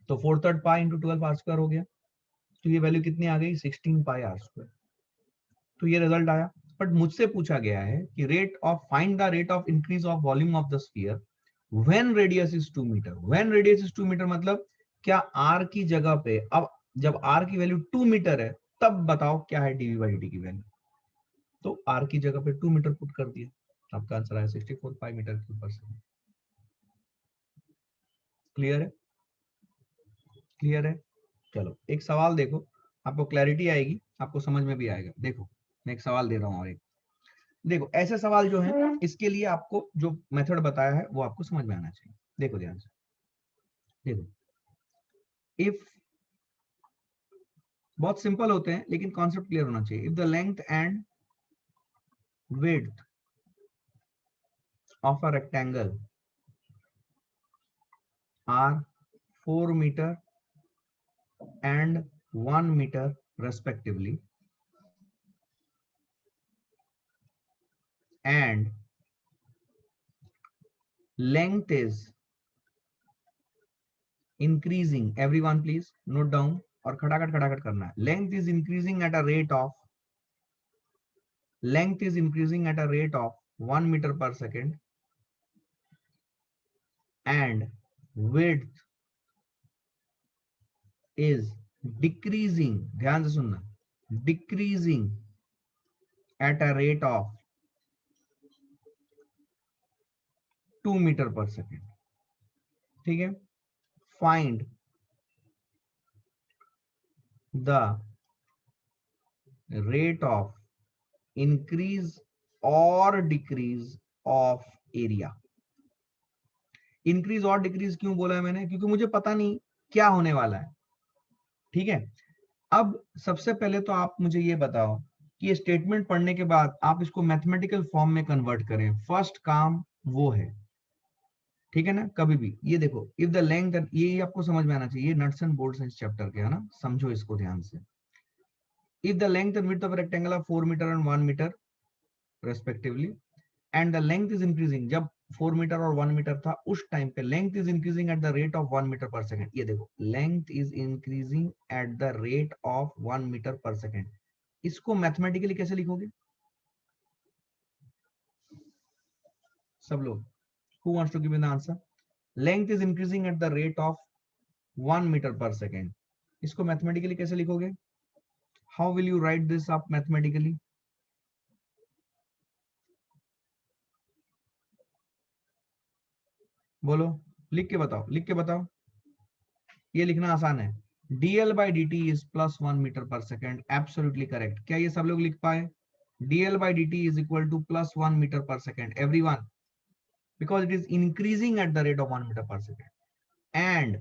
तो 4/3 पाई इंटू 12 r² हो गया। तो ये वैल्यू कितनी आ गई? 16 पाई r²। तो ये रिजल्ट आया। बट मुझसे पूछा गया है कि rate of, find the rate of increase of volume of the sphere when radius is 2 metre. When radius is 2 metre मतलब क्या आर की जगह पे, अब जब आर की वैल्यू 2 मीटर है तब बताओ क्या है डीवी बाई डी की वैल्यू। तो आर की जगह पे 2 मीटर पुट कर दिया, आपका आंसर आया 64 पाई मीटर क्यूब पर सेकंड। क्लियर है? क्लियर है? चलो एक सवाल देखो, आपको क्लैरिटी आएगी, आपको समझ में भी आएगा। देखो मैं एक सवाल दे रहा हूँ, और एक देखो, ऐसे सवाल जो है इसके लिए आपको जो मेथड बताया है वो आपको समझ में आना चाहिए। देखो ध्यान से, देखो, इफ, बहुत सिंपल होते हैं लेकिन कॉन्सेप्ट क्लियर होना चाहिए। If the length and width of a rectangle are 4 metre and 1 metre respectively, and length is increasing, everyone please note down, और खटाखट करना है। length is increasing at a rate of 1 meter per second, and width is decreasing, ध्यान से सुनना, decreasing at a rate of 2 meter per second। ठीक है, find the rate of increase और decrease of area. Increase और decrease क्यों बोला है मैंने? क्योंकि मुझे पता नहीं क्या होने वाला है। ठीक है, अब सबसे पहले तो आप मुझे ये बताओ कि ये स्टेटमेंट पढ़ने के बाद आप इसको मैथमेटिकल फॉर्म में कन्वर्ट करें। फर्स्ट काम वो है, ठीक है ना? कभी भी ये देखो, इफ द लेंथ, ये आपको समझ में आना चाहिए, नट्स एंड बोल्ट्स इस चैप्टर के, है ना? समझो इसको ध्यान से। If the length and width of rectangle are 4 metre and 1 metre respectively, and the length is increasing, जब 4 मीटर और 1 मीटर था उस टाइम पे length is increasing at the rate of 1 metre per second. ये देखो, length is increasing at the rate of 1 metre per second. इसको mathematically कैसे लिखोगे सब लोग? Who wants to give me the answer? Length is increasing at the rate of 1 metre per second, इसको mathematically कैसे लिखोगे? How will you write this up mathematically? बोलो, लिख के बताओ, लिख के बताओ। ये लिखना आसान है, dl by dt is plus 1 meter per second, absolutely correct। क्या ये सब लोग लिख पाए? dl by dt is equal to plus 1 meter per second, everyone, because it is increasing at the rate of 1 meter per second and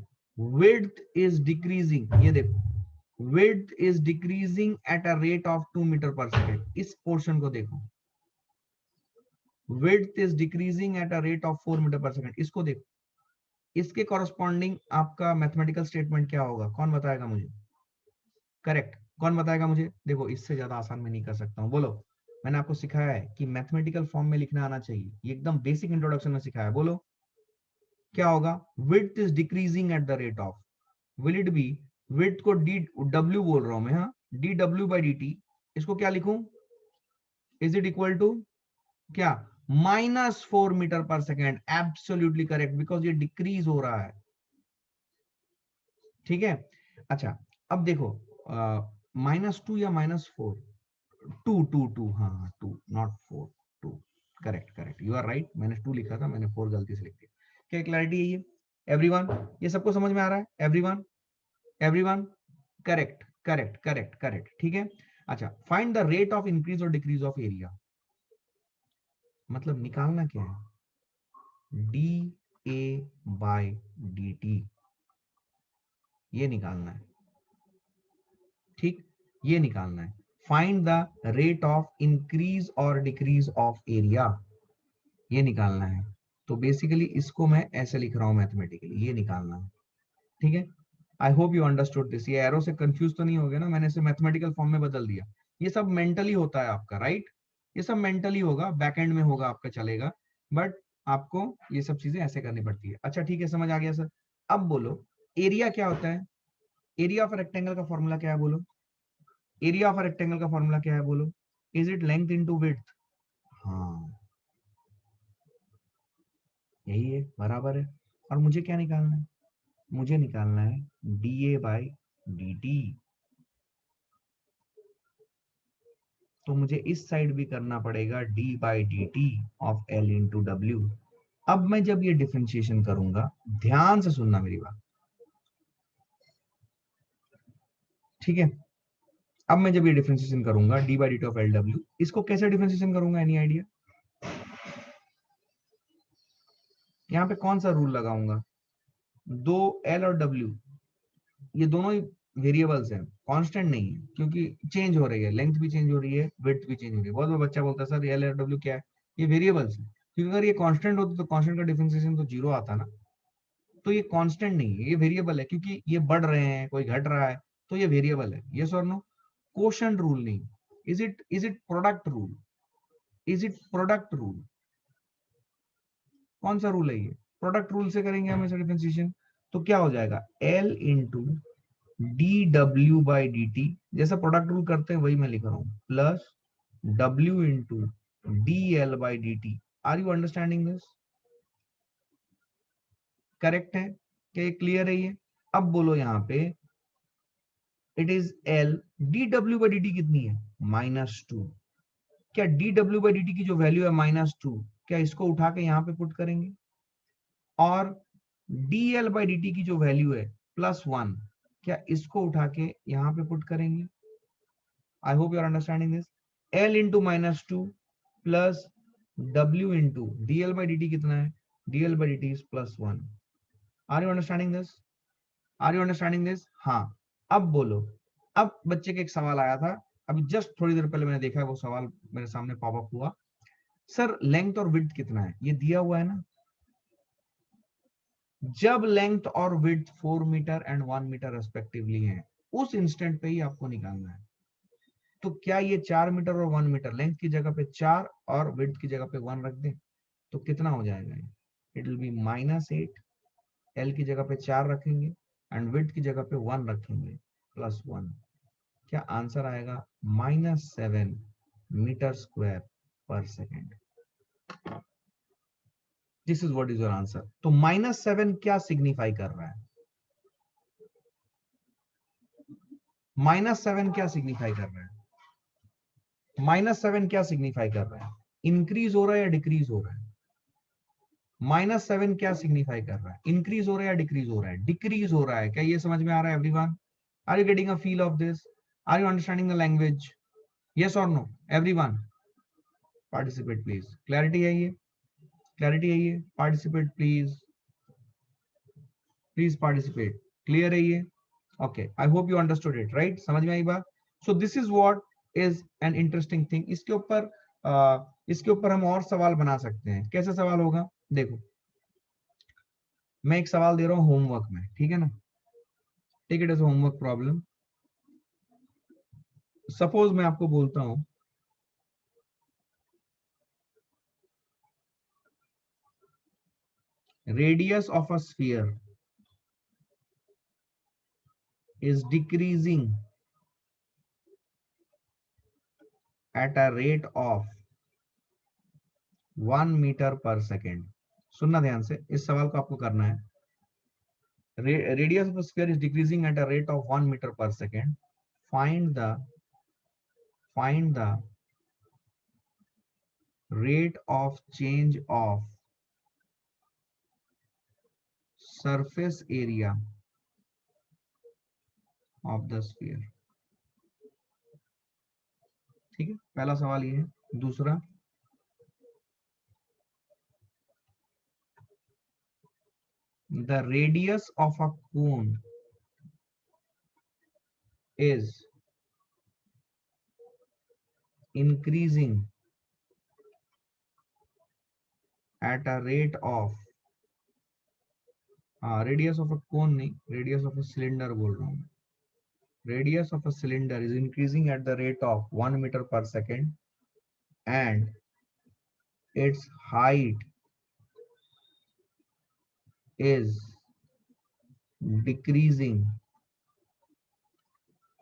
width is decreasing। ये देखो, width is decreasing at a rate of 2 meter per second। इस portion को देखो, width is decreasing at a rate of 4 meter per second। इसको देखो, इसके corresponding आपका mathematical statement क्या होगा? कौन बताएगा मुझे? करेक्ट, कौन बताएगा मुझे? देखो, इससे ज्यादा आसान मैं नहीं कर सकता हूँ। बोलो, मैंने आपको सिखाया है कि मैथमेटिकल फॉर्म में लिखना आना चाहिए, ये एकदम बेसिक इंट्रोडक्शन में सिखाया है। बोलो क्या होगा? Width is decreasing eight the rate of, will it B, width को डी डब्ल्यू बोल रहा हूं मैं, हाँ, डी डब्ल्यू बाई डी टी। इसको क्या लिखूं? इज इट इक्वल टू क्या? -4 metre per second. Absolutely correct, because ये डिक्रीज हो रहा है। ठीक है, अच्छा, अब देखो, -2 या -4, 2 हाँ 2, not 4, 2। Correct correct, you are right, मैंने 2 लिखा था, मैंने 4 गलती से लिख दिया। क्या क्लैरिटी है ये एवरीवन? ये सबको समझ में आ रहा है everyone? Everyone, correct correct correct correct, ठीक है। अच्छा, find the rate of increase और डिक्रीज ऑफ एरिया, मतलब निकालना क्या है? D a by d t, ये निकालना है, ठीक, ये निकालना है। Find the rate of increase और डिक्रीज ऑफ एरिया, ये निकालना है। तो बेसिकली इसको मैं ऐसे लिख रहा हूं मैथमेटिकली, ये निकालना है, ठीक है। आई होप यू अंडरस्टूड दिस। ये एरो से कंफ्यूज तो नहीं हो गया ना? मैंने इसे मैथमेटिकल फॉर्म में बदल दिया। ये सब मेंटली होता है आपका, राइट? ये सब मेंटली होगा, बैक एंड में होगा आपका, चलेगा, बट आपको ये सब चीजें ऐसे करनी पड़ती है। अच्छा ठीक है, समझ आ गया सर। अब बोलो, एरिया क्या होता है? एरिया ऑफ रेक्टेंगल का फॉर्मूला क्या है? बोलो, एरिया ऑफ रेक्टेंगल का फॉर्मूला क्या है? बोलो, is it length into width? हाँ, यही है, बराबर है। और मुझे क्या निकालना है? मुझे निकालना है d A by d T. तो मुझे इस साइड भी करना पड़ेगा D by d t of L into W. अब मैं जब ये डिफरेंशिएशन करूंगा, ध्यान से सुनना मेरी बात, ठीक है। अब मैं जब ये डिफरेंशिएशन करूंगा D by d t of L W, इसको कैसे डिफरेंशिएशन करूंगा? Any idea? यहाँ पे कौन सा रूल लगाऊंगा? दो एल और डब्ल्यू, ये दोनों ही वेरिएबल्स हैं, कांस्टेंट नहीं है, क्योंकि चेंज हो रही है, लेंथ भी चेंज हो रही है, विड्थ भी चेंज हो रही है। बहुत बार बच्चा बोलता है सर एल और डब्ल्यू क्या है? ये वेरिएबल्स है, क्योंकि अगर ये कांस्टेंट होता तो कांस्टेंट का डिफरेंशिएशन तो जीरो आता ना। तो ये कांस्टेंट नहीं है, ये वेरिएबल है, क्योंकि ये बढ़ रहे हैं, कोई घट रहा है, तो ये वेरिएबल है। यस और नो? क्वोशंट रूल नहीं। Is it product rule? Is it product rule? कौन सा रूल है ये? प्रोडक्ट रूल से करेंगे हम इसे डिफरेंशिएशन, तो क्या हो जाएगा? एल इंटू डी डब्ल्यू बाई डी टी, जैसा प्रोडक्ट रूल करते हैं वही मैं लिख रहा हूं, प्लस डब्ल्यू into d l by d t. Are you understanding this? Correct है? क्या ये क्लियर है ये? अब बोलो यहाँ पे, इट इज एल, डी डब्ल्यू बाई डी टी कितनी है? -2। क्या डी डब्ल्यू बाई डी टी की जो वैल्यू है -2, क्या इसको उठा के यहाँ पे पुट करेंगे? और D l by d T की जो वैल्यू है +1, क्या इसको उठा के यहाँ पे पुट करेंगे? I hope you are understanding this. L into -2 plus W into dl/dt कितना है, dl/dt is +1। Are you understanding this, are you understanding this? हाँ, अब बोलो। अब बच्चे के एक सवाल आया था, अभी जस्ट थोड़ी देर पहले मैंने देखा है, वो सवाल मेरे सामने पॉप अप हुआ, सर लेंथ और विड्थ कितना है, ये दिया हुआ है ना। जब लेंथ और width 4 metre and 1 metre respectively है, उस इंस्टेंट पे ही आपको निकालना है। तो क्या ये 4 मीटर और 1 मीटर, लेंथ की जगह पे 4 और विड्थ की जगह पे 1 रख दें, तो कितना हो जाएगा? इट विल बी -8, एल की जगह पे 4 रखेंगे एंड विड्थ की जगह पे 1 रखेंगे, +1। क्या आंसर आएगा? -7 मीटर स्क्वायर पर second. This is what is your answer. तो -7 क्या सिग्निफाई कर रहा है? -7 क्या सिग्निफाई कर रहा है? -7 क्या सिग्निफाई कर रहा है? इंक्रीज हो रहा है या डिक्रीज हो रहा है? -7 क्या सिग्निफाई कर रहा है? इंक्रीज हो रहा है या डिक्रीज हो रहा है? डिक्रीज हो रहा है। क्या ये समझ में आ रहा है everyone? Are you getting a feel of this? Are you understanding the language? Yes और no everyone? Participate please. Clarity है ये? क्लैरिटी है ये? Participate please, please participate. Clear है ये? Okay, I hope you understood it, right? समझ में आई बात? So this is what is an interesting thing. इसके ऊपर हम और सवाल बना सकते हैं। कैसे सवाल होगा? देखो, मैं एक सवाल दे रहा हूं होमवर्क में, ठीक है ना? Take it as homework problem. Suppose मैं आपको बोलता हूं radius of a sphere is decreasing at a rate of 1 metre per second. सुनना ध्यान से, इस सवाल को आपको करना है। Radius of a sphere is decreasing at a rate of 1 meter per second. Find the rate of change of surface area of the sphere. ठीक है, पहला सवाल ये है। दूसरा, the radius of a cone is increasing at a rate of radius of a cone नहीं, radius of a cylinder बोल रहा हूं। Radius of a cylinder is increasing at the rate of 1 metre per second and its हाइट is decreasing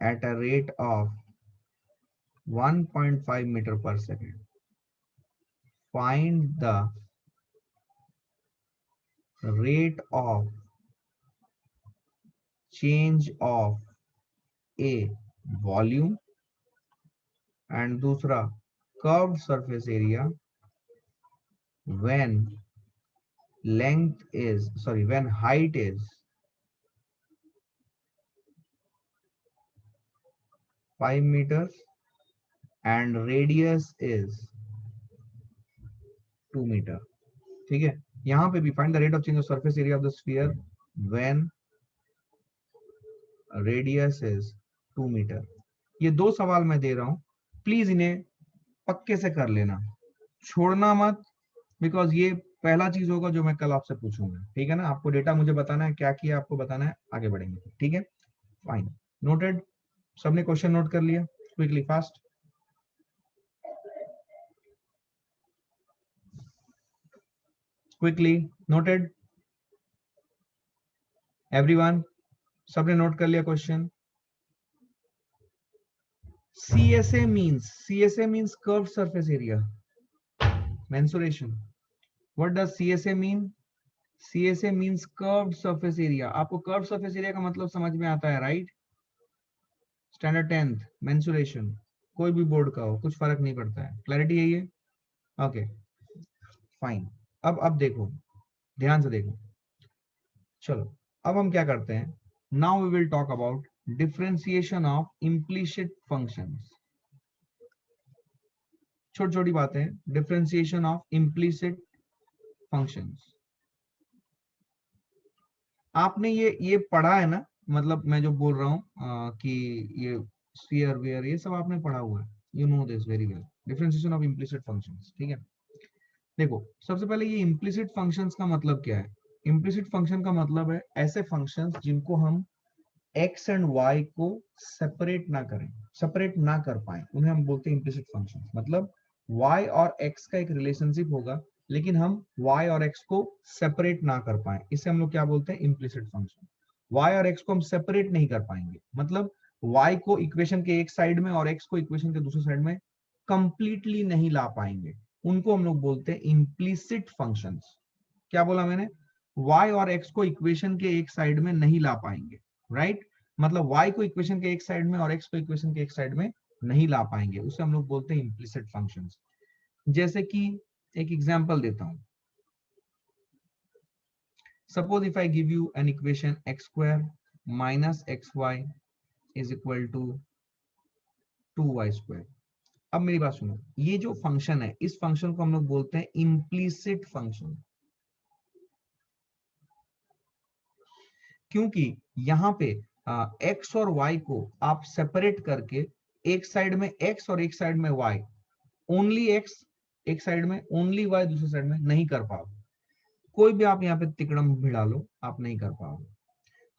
at a rate of 1.5 meter per second. Find the rate of change of a volume and दूसरा curved surface area when when height is 5 meters and radius is 2 meter। ठीक है, यहां पे भी find the rate of change of surface area of the sphere when radius is 2 meter। ये दो सवाल मैं दे रहा हूं, प्लीज इन्हें पक्के से कर लेना, छोड़ना मत, बिकॉज ये पहला चीज होगा जो मैं कल आपसे पूछूंगा। ठीक है ना? आपको डेटा मुझे बताना है, क्या किया आपको बताना है, आगे बढ़ेंगे। ठीक है, फाइन, नोटेड। सबने क्वेश्चन नोट कर लिया? Quickly, fast, quickly noted everyone? सबने नोट कर लिया question? CSA means curved surface area mensuration. What does CSA mean? CSA means curved surface area। आपको curved surface area का मतलब समझ में आता है, राइट? स्टैंडर्ड 10th mensuration, कोई भी बोर्ड का हो, कुछ फर्क नहीं पड़ता है। क्लैरिटी है ये? Okay, fine. अब देखो, ध्यान से देखो। चलो, अब हम क्या करते हैं? Now we will talk about differentiation of implicit functions. छोटी छोटी बातें, डिफरेंशिएशन ऑफ इम्प्लीसिट फंक्शंस। आपने ये पढ़ा है ना, मतलब मैं जो बोल रहा हूँ कि ये स्फीयर वेयर ये सब आपने पढ़ा हुआ है, you know this very well, differentiation of implicit functions. ठीक है, देखो सबसे पहले ये इम्प्लीसिट फंक्शंस का मतलब क्या है। इम्प्लीसिट फंक्शन का मतलब है ऐसे फंक्शंस जिनको हम एक्स एंड वाई को सेपरेट ना करें, सेपरेट ना कर पाए, उन्हें हम बोलते हैं इम्प्लिसिट फंक्शंस। मतलब वाई और एक्स का एक रिलेशनशिप होगा लेकिन हम वाई और एक्स को सेपरेट ना कर पाए, इसे हम लोग क्या बोलते हैं, इम्प्लिसिट फंक्शन। वाई और एक्स को हम सेपरेट नहीं कर पाएंगे, मतलब वाई को इक्वेशन के एक साइड में और एक्स को इक्वेशन के दूसरे साइड में कंप्लीटली नहीं ला पाएंगे, उनको हम लोग बोलते हैं इम्प्लिसिट फंक्शंस। क्या बोला मैंने, y और x को इक्वेशन के एक साइड में नहीं ला पाएंगे, राइट। मतलब y को इक्वेशन के एक साइड में और x को इक्वेशन के एक साइड में नहीं ला पाएंगे, उसे हम लोग बोलते हैं इम्प्लिसिट फंक्शंस। जैसे कि एक एग्जांपल देता हूं, suppose if I give you an equation x square minus xy is equal to 2y square. अब मेरी बात सुनो, ये जो फंक्शन है इस फंक्शन को हम लोग बोलते हैं इम्प्लिसिट फंक्शन, क्योंकि यहाँ पे एक्स और वाई को आप सेपरेट करके एक साइड में एक्स और एक साइड में वाई, ओनली एक्स एक साइड में, ओनली वाई दूसरे साइड में नहीं कर पाओगे। कोई भी आप यहाँ पे तिकड़म भिड़ा लो, आप नहीं कर पाओगे,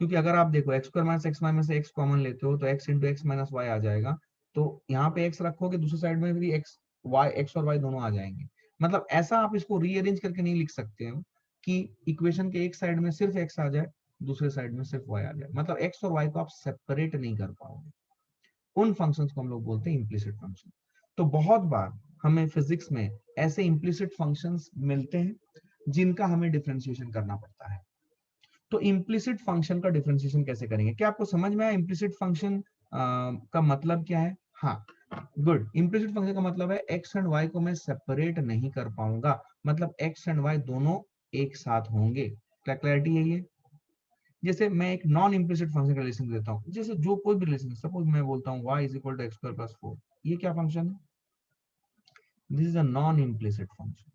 क्योंकि अगर आप देखो x square minus x y में से एक्स कॉमन लेते हो तो x into x minus y आ जाएगा, तो यहाँ पे एक्स रखोगे दूसरे साइड में भी एक्स, वाई, एक्स और वाई दोनों आ जाएंगे। मतलब ऐसा आप इसको रीअरेंज करके नहीं लिख सकते हो कि इक्वेशन के एक साइड में सिर्फ एक्स आ जाए, दूसरे साइड में सिर्फ वाई आ जाए, मतलब एक्स और वाई को आप सेपरेट नहीं कर पाओगे। उन फंक्शंस को हम लोग बोलते हैं इम्प्लिसिट फंक्शन। तो बहुत बार हमें फिजिक्स में ऐसे इम्प्लिसिट फंक्शंस मिलते हैं जिनका हमें डिफरेंशिएशन करना पड़ता है। तो इम्प्लिसिट फंक्शन का डिफरेंशिएशन कैसे करेंगे, क्या आपको समझ में आया इम्प्लिसिट फंक्शन का मतलब क्या है। हाँ, गुड। इम्प्लिसिट फंक्शन का मतलब है एक्स एंड वाई को मैं सेपरेट नहीं कर पाऊंगा, मतलब एक्स एंड वाई दोनों एक साथ होंगे। क्या क्लैरिटी है ये। जैसे मैं एक नॉन इम्प्लिसिट फंक्शन का रिलेशन देता हूँ, जैसे जो कोई भी रिलेशन, सपोज मैं बोलता हूँ y is equal to x square plus 4, ये क्या फंक्शन है, this is a non implicit function.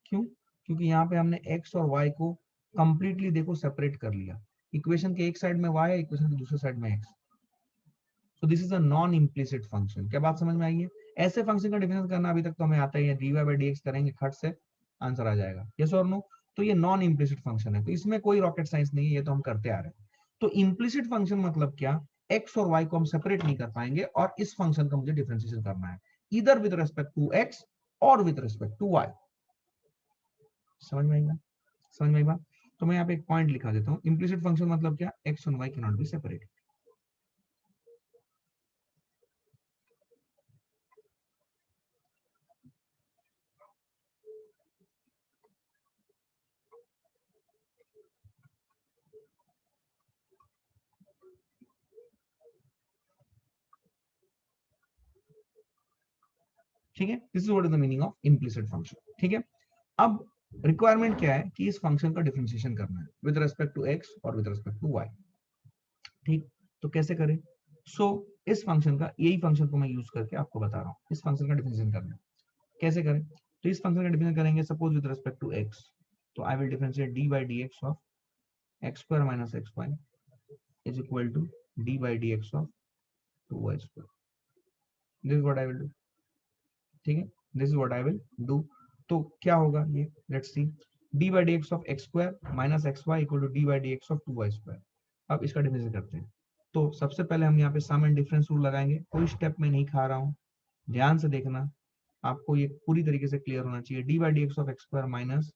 क्यों, क्योंकि यहाँ पे हमने x और y को कंप्लीटली देखो सेपरेट कर लिया, इक्वेशन के एक साइड में y है, इक्वेशन के दूसरे साइड में x, so this is a non implicit function. क्या बात समझ में आई है। ऐसे फंक्शन का डिफरेंस करना अभी तक तो हमें आता ही है, dy बाई dx करेंगे खट से आंसर आ जाएगा, यस और नो। तो ये नॉन इम्प्लिसिट फंक्शन है, तो इसमें कोई रॉकेट साइंस नहीं है, ये तो हम करते आ रहे हैं। तो इम्प्लिसिट फंक्शन मतलब क्या, एक्स और वाई को हम सेपरेट नहीं कर पाएंगे और इस फंक्शन का मुझे डिफरेंशिएशन करना है, इधर विद रिस्पेक्ट टू एक्स और विद रिस्पेक्ट टू वाई। समझ में आई बात, समझ में आई बात। तो मैं यहाँ पे एक पॉइंट लिखा देता हूँ, इम्प्लिसिट फंक्शन मतलब क्या, एक्स और y can not be separated. ठीक है, this is what is the meaning of implicit function. ठीक है, अब रिक्वायरमेंट क्या है कि इस फंक्शन का डिफरेंशिएशन करना है विद रिस्पेक्ट टू एक्स और विद रिस्पेक्ट टू वाई। ठीक, तो कैसे करें। सो इस फंक्शन का, यही फंक्शन को मैं यूज करके आपको बता रहा हूँ इस फंक्शन का डिफरेंशिएशन करना है कैसे करें। तो इस फंक्शन का डिफरेंशिएशन करेंगे suppose with respect to x, तो I will differentiate d by d x of x square minus x y is equal to d by d x of 2y square. This is what I will do. ठीक है, this is what I will do. तो क्या होगा ये, let's see, d by d x of x square minus x y equal to d by d x of 2y square. अब इसका differentiation करते हैं। तो सबसे पहले हम यहाँ पे सम एंड डिफरेंस रूल लगाएंगे, कोई स्टेप में नहीं खा रहा हूँ, ध्यान से देखना, आपको ये पूरी तरीके से क्लियर होना चाहिए। D by d x of x square minus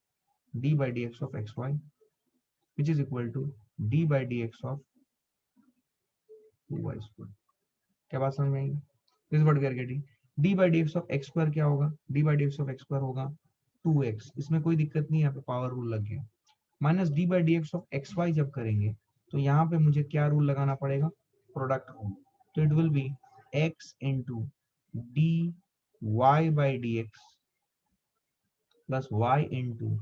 d by d x of x y which is equal to d by d x of 2y square. क्या बात समझ में आएगी, this what we are getting. D by d x of x square क्या होगा, d by d x of x square होगा 2x, इसमें कोई दिक्कत नहीं है, यहाँ पे पावर रूल लग गया। Minus d by d x of x y जब करेंगे तो यहाँ पे मुझे क्या रूल लगाना पड़ेगा, प्रोडक्ट रूल। तो it will be x into d y by d x plus y into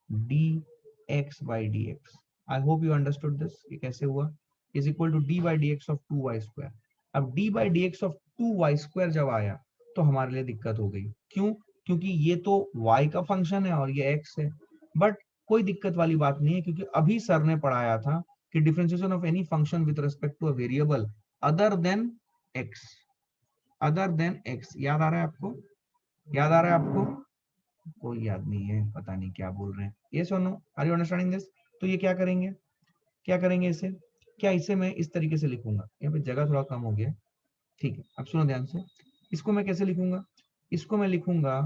d x by d x. I hope you understood this, ये कैसे हुआ, is equal to d by d x of 2y square. अब d by d x of 2y square जब आया तो हमारे लिए दिक्कत हो गई। क्यों? क्योंकि ये तो y का फंक्शन है और ये x है। बट कोई दिक्कत वाली बात नहीं है, क्योंकि अभी सर ने पढ़ाया था कि differentiation of any function with respect to a variable other than x, other than x। याद आ रहा है आपको? याद आ रहा है आपको? कोई याद नहीं है, पता नहीं क्या बोल रहे हैं। ये सुनो, आर यू अंडरस्टैंडिंग दिस? तो ये क्या करेंगे, क्या करेंगे इसे? क्या इसे मैं इस तरीके से लिखूंगा, यहाँ पे जगह थोड़ा कम हो गया, ठीक है। अब सुनो ध्यान से, इसको मैं कैसे लिखूंगा? इसको मैं लिखूंगा,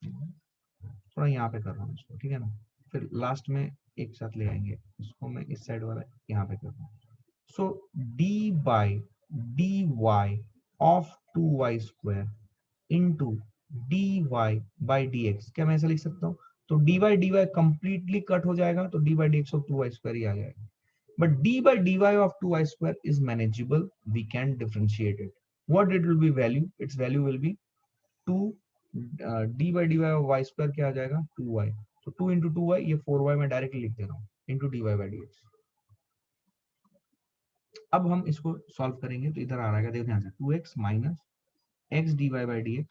थोड़ा यहाँ पे कर रहा हूँ इसको, ठीक है ना, फिर लास्ट में एक साथ ले आएंगे इसको। मैं इस साइड वाला यहाँ पे कर रहा हूँ। So d by d y of 2y² into d y by d x, क्या मैं ऐसा लिख सकता हूँ? तो डी वाई कंप्लीटली कट हो जाएगा, तो d by d x of 2y² ही आ जाएगा। But d by dy of 2y² is manageable. We can differentiate it. What it will be value? Its value will be 2 d by dy of y² क्या आ जाएगा? 2y. तो 2 into 2y, ये 4y मैं directly लिख दे रहा हूँ, into dy by dx. अब हम इसको सॉल्व करेंगे तो इधर आ रहा है, देखो ध्यान से, 2x minus x dy by dx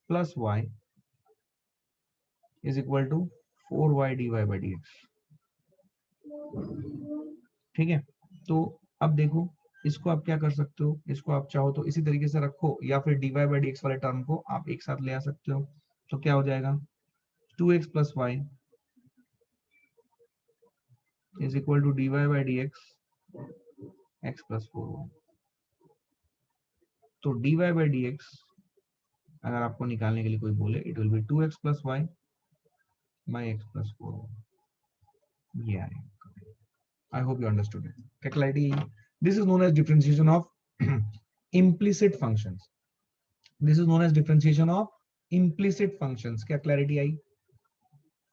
plus y is equal to 4y dy by dx. ठीक है, तो अब देखो, इसको आप क्या कर सकते हो, इसको आप चाहो तो इसी तरीके से रखो, या फिर dy by dx वाले टर्म को आप एक साथ ले आ सकते हो। तो क्या हो जाएगा? 2x plus y is equal to dy by dx x plus 4y। तो dy by dx अगर आपको निकालने के लिए कोई बोले, it will be 2x plus y by x plus 4y। ये आएगा। I hope you understood it. क्या clarity? This is known as differentiation of implicit functions. This is known as differentiation of implicit functions. क्या clarity I?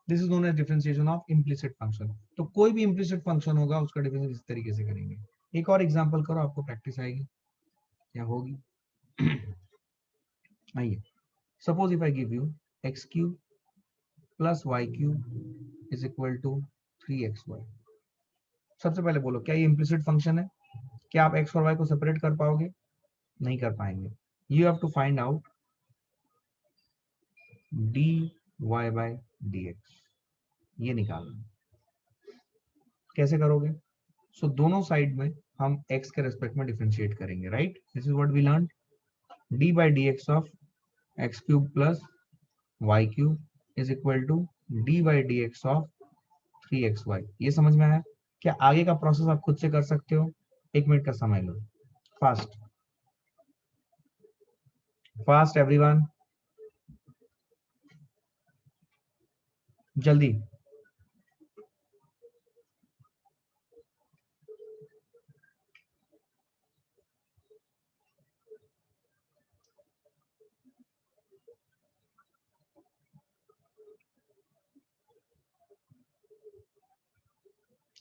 This is known as differentiation of implicit function. तो कोई भी implicit function होगा उसका differentiation इस तरीके से करेंगे। एक और एग्जांपल करो, आपको प्रैक्टिस आएगी या होगी। आइए, suppose if I give you x cube plus y cube is equal to 3xy। सबसे पहले बोलो, क्या ये implicit फंक्शन है? क्या आप x और y को सेपरेट कर पाओगे? नहीं कर पाएंगे। You have to find out dy by dx, ये निकालना। कैसे करोगे? सो दोनों साइड में हम x के रेस्पेक्ट में डिफरेंशिएट करेंगे, right? This is what we learn, d by dx of x cube plus y cube is equal to d by dx of 3xy। ये समझ में आया? क्या आगे का प्रोसेस आप खुद से कर सकते हो? 1 मिनट का समय लो, फास्ट फास्ट एवरीवन, जल्दी।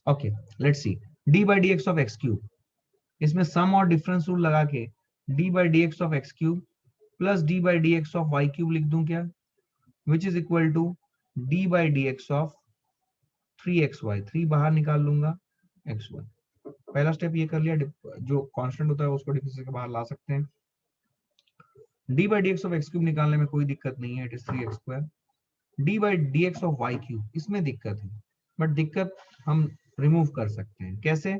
Okay, let's see, d by dx of x cube, इसमें सम और डिफरेंस रूल लगा के d by dx of x cube plus d by dx of y cube लिख दूं क्या? Which is equal to d by dx of 3xy, 3 बाहर निकाल लूंगा xy। पहला स्टेप ये कर लिया, जो कांस्टेंट होता है उसको डिफरेंशिएशन के बाहर ला सकते हैं। d by dx of x cube निकालने में कोई दिक्कत नहीं है, it is 3x²। d by dx of y cube, इसमें दिक्कत है, बट दिक्कत हम रिमूव कर सकते हैं। कैसे?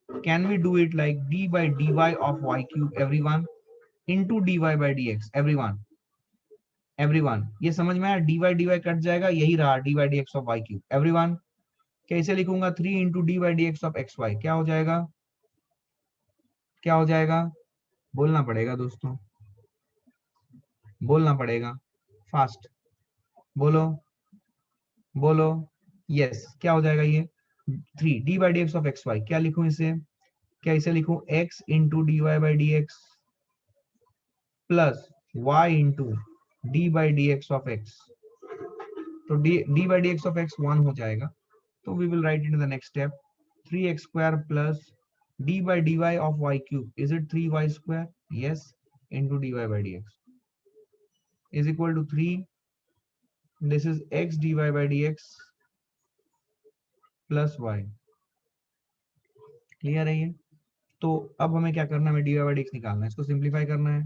Can we do it like d by dy of y cube everyone into dy by dx everyone, everyone. ये समझ में आया? dy कट जाएगा, यही रहा d by dx of y cube everyone. कैसे लिखूंगा? 3 into d by d x of x y, क्या हो जाएगा? क्या हो जाएगा? बोलना पड़ेगा दोस्तों, बोलना पड़ेगा, फास्ट बोलो, बोलो। यस, क्या हो जाएगा ये? 3 d by d x of x y, क्या लिखूं इसे? क्या इसे लिखूं? x into d y by d x plus y into d by d x of x. तो d by d x of x 1 हो जाएगा, तो we will write in the next step 3x² प्लस d by dy of y cube, is it 3y²? Yes, into dy by dx is equal to 3, this is x dy by dx plus y। Clear है ये? तो अब हमें क्या करना है, हमें dy बाई dx निकालना है, इसको सिंप्लीफाई करना है.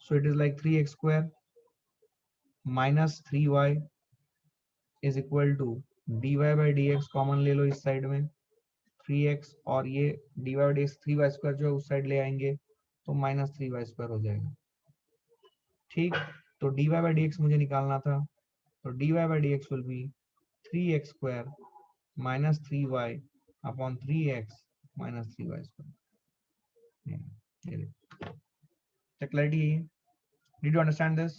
So it is like 3x square minus 3y is equal to dy by dx common ले लो इस साइड में, 3x और ये dy by dx 3y square जो है उस साइड ले आएंगे तो माइनस 3y स्क्वायर हो जाएगा. ठीक, तो dy बाई dx मुझे निकालना था, तो dy by dx will be 3x square minus 3y upon 3x minus 3y square. Clarity है? Did you understand this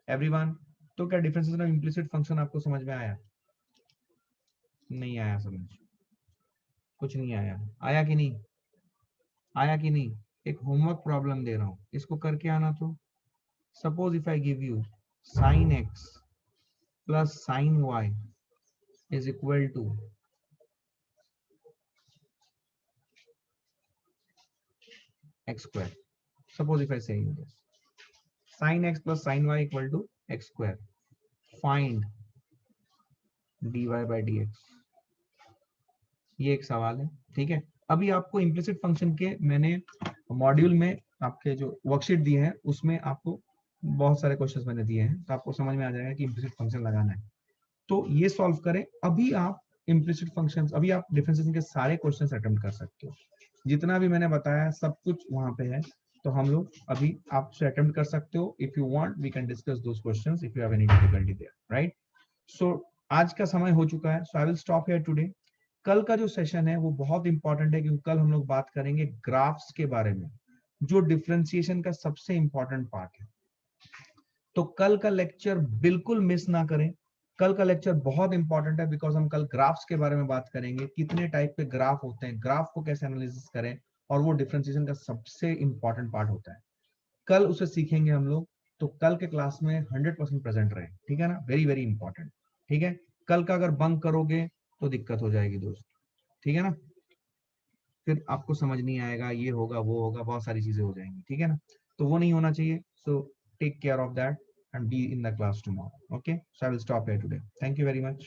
everyone? तो क्या डिफरेंशिएशन ऑफ इम्प्लिसिट फंक्शन आपको समझ में आया? नहीं आया समझ? कुछ नहीं आया? आया कि नहीं? आया कि नहीं? एक होमवर्क प्रॉब्लम दे रहा हूं, इसको करके आना. तो suppose if I give you sin x plus sin y is equal to x square. Suppose if I say this sin x plus sin y equal to x square, find dy by dx. ये एक सवाल है. ठीक है, अभी आपको implicit function के मैंने मॉड्यूल में आपके जो वर्कशीट दिए हैं उसमें आपको बहुत सारे क्वेश्चंस मैंने दिए हैं, तो आपको समझ में आ जाएगा कि इम्प्लिसिट फंक्शन लगाना है. तो ये सॉल्व करें. अभी आप इम्प्लिसिट फंक्शंस, अभी आप डिफरेंशिएशन के सारे क्वेश्चंस अटेम्प्ट कर सकते हो. जितना भी मैंने बताया सब कुछ वहां पे है, तो हम लोग अभी आपसे अटेम्प्ट कर सकते हो. If you want we can discuss those questions if you have any difficulty there, right? So आज का समय हो चुका है, so I will stop here today. कल का जो सेशन है वो बहुत इंपॉर्टेंट है, क्योंकि कल हम लोग बात करेंगे ग्राफ्स के बारे में, जो डिफरेंशिएशन का सबसे इंपॉर्टेंट पार्ट है. तो कल का लेक्चर बिल्कुल मिस ना करें. कल का लेक्चर बहुत इंपॉर्टेंट है, बिकॉज हम कल ग्राफ्स के बारे में बात करेंगे, कितने टाइप के ग्राफ होते हैं, ग्राफ को कैसे एनालिसिस करें, और वो डिफरेंशिएशन का सबसे इंपॉर्टेंट पार्ट होता है. कल उसे सीखेंगे हम लोग. तो कल के क्लास में 100% प्रेजेंट रहे, ठीक है ना? Very very important. ठीक है, कल का अगर बंक करोगे तो दिक्कत हो जाएगी दोस्त. ठीक है ना? फिर आपको समझ नहीं आएगा, ये होगा वो होगा, बहुत सारी चीजें हो जाएंगी. ठीक है ना? तो वो नहीं होना चाहिए. So take care of that and be in the class tomorrow. Okay, so I will stop here today. Thank you very much.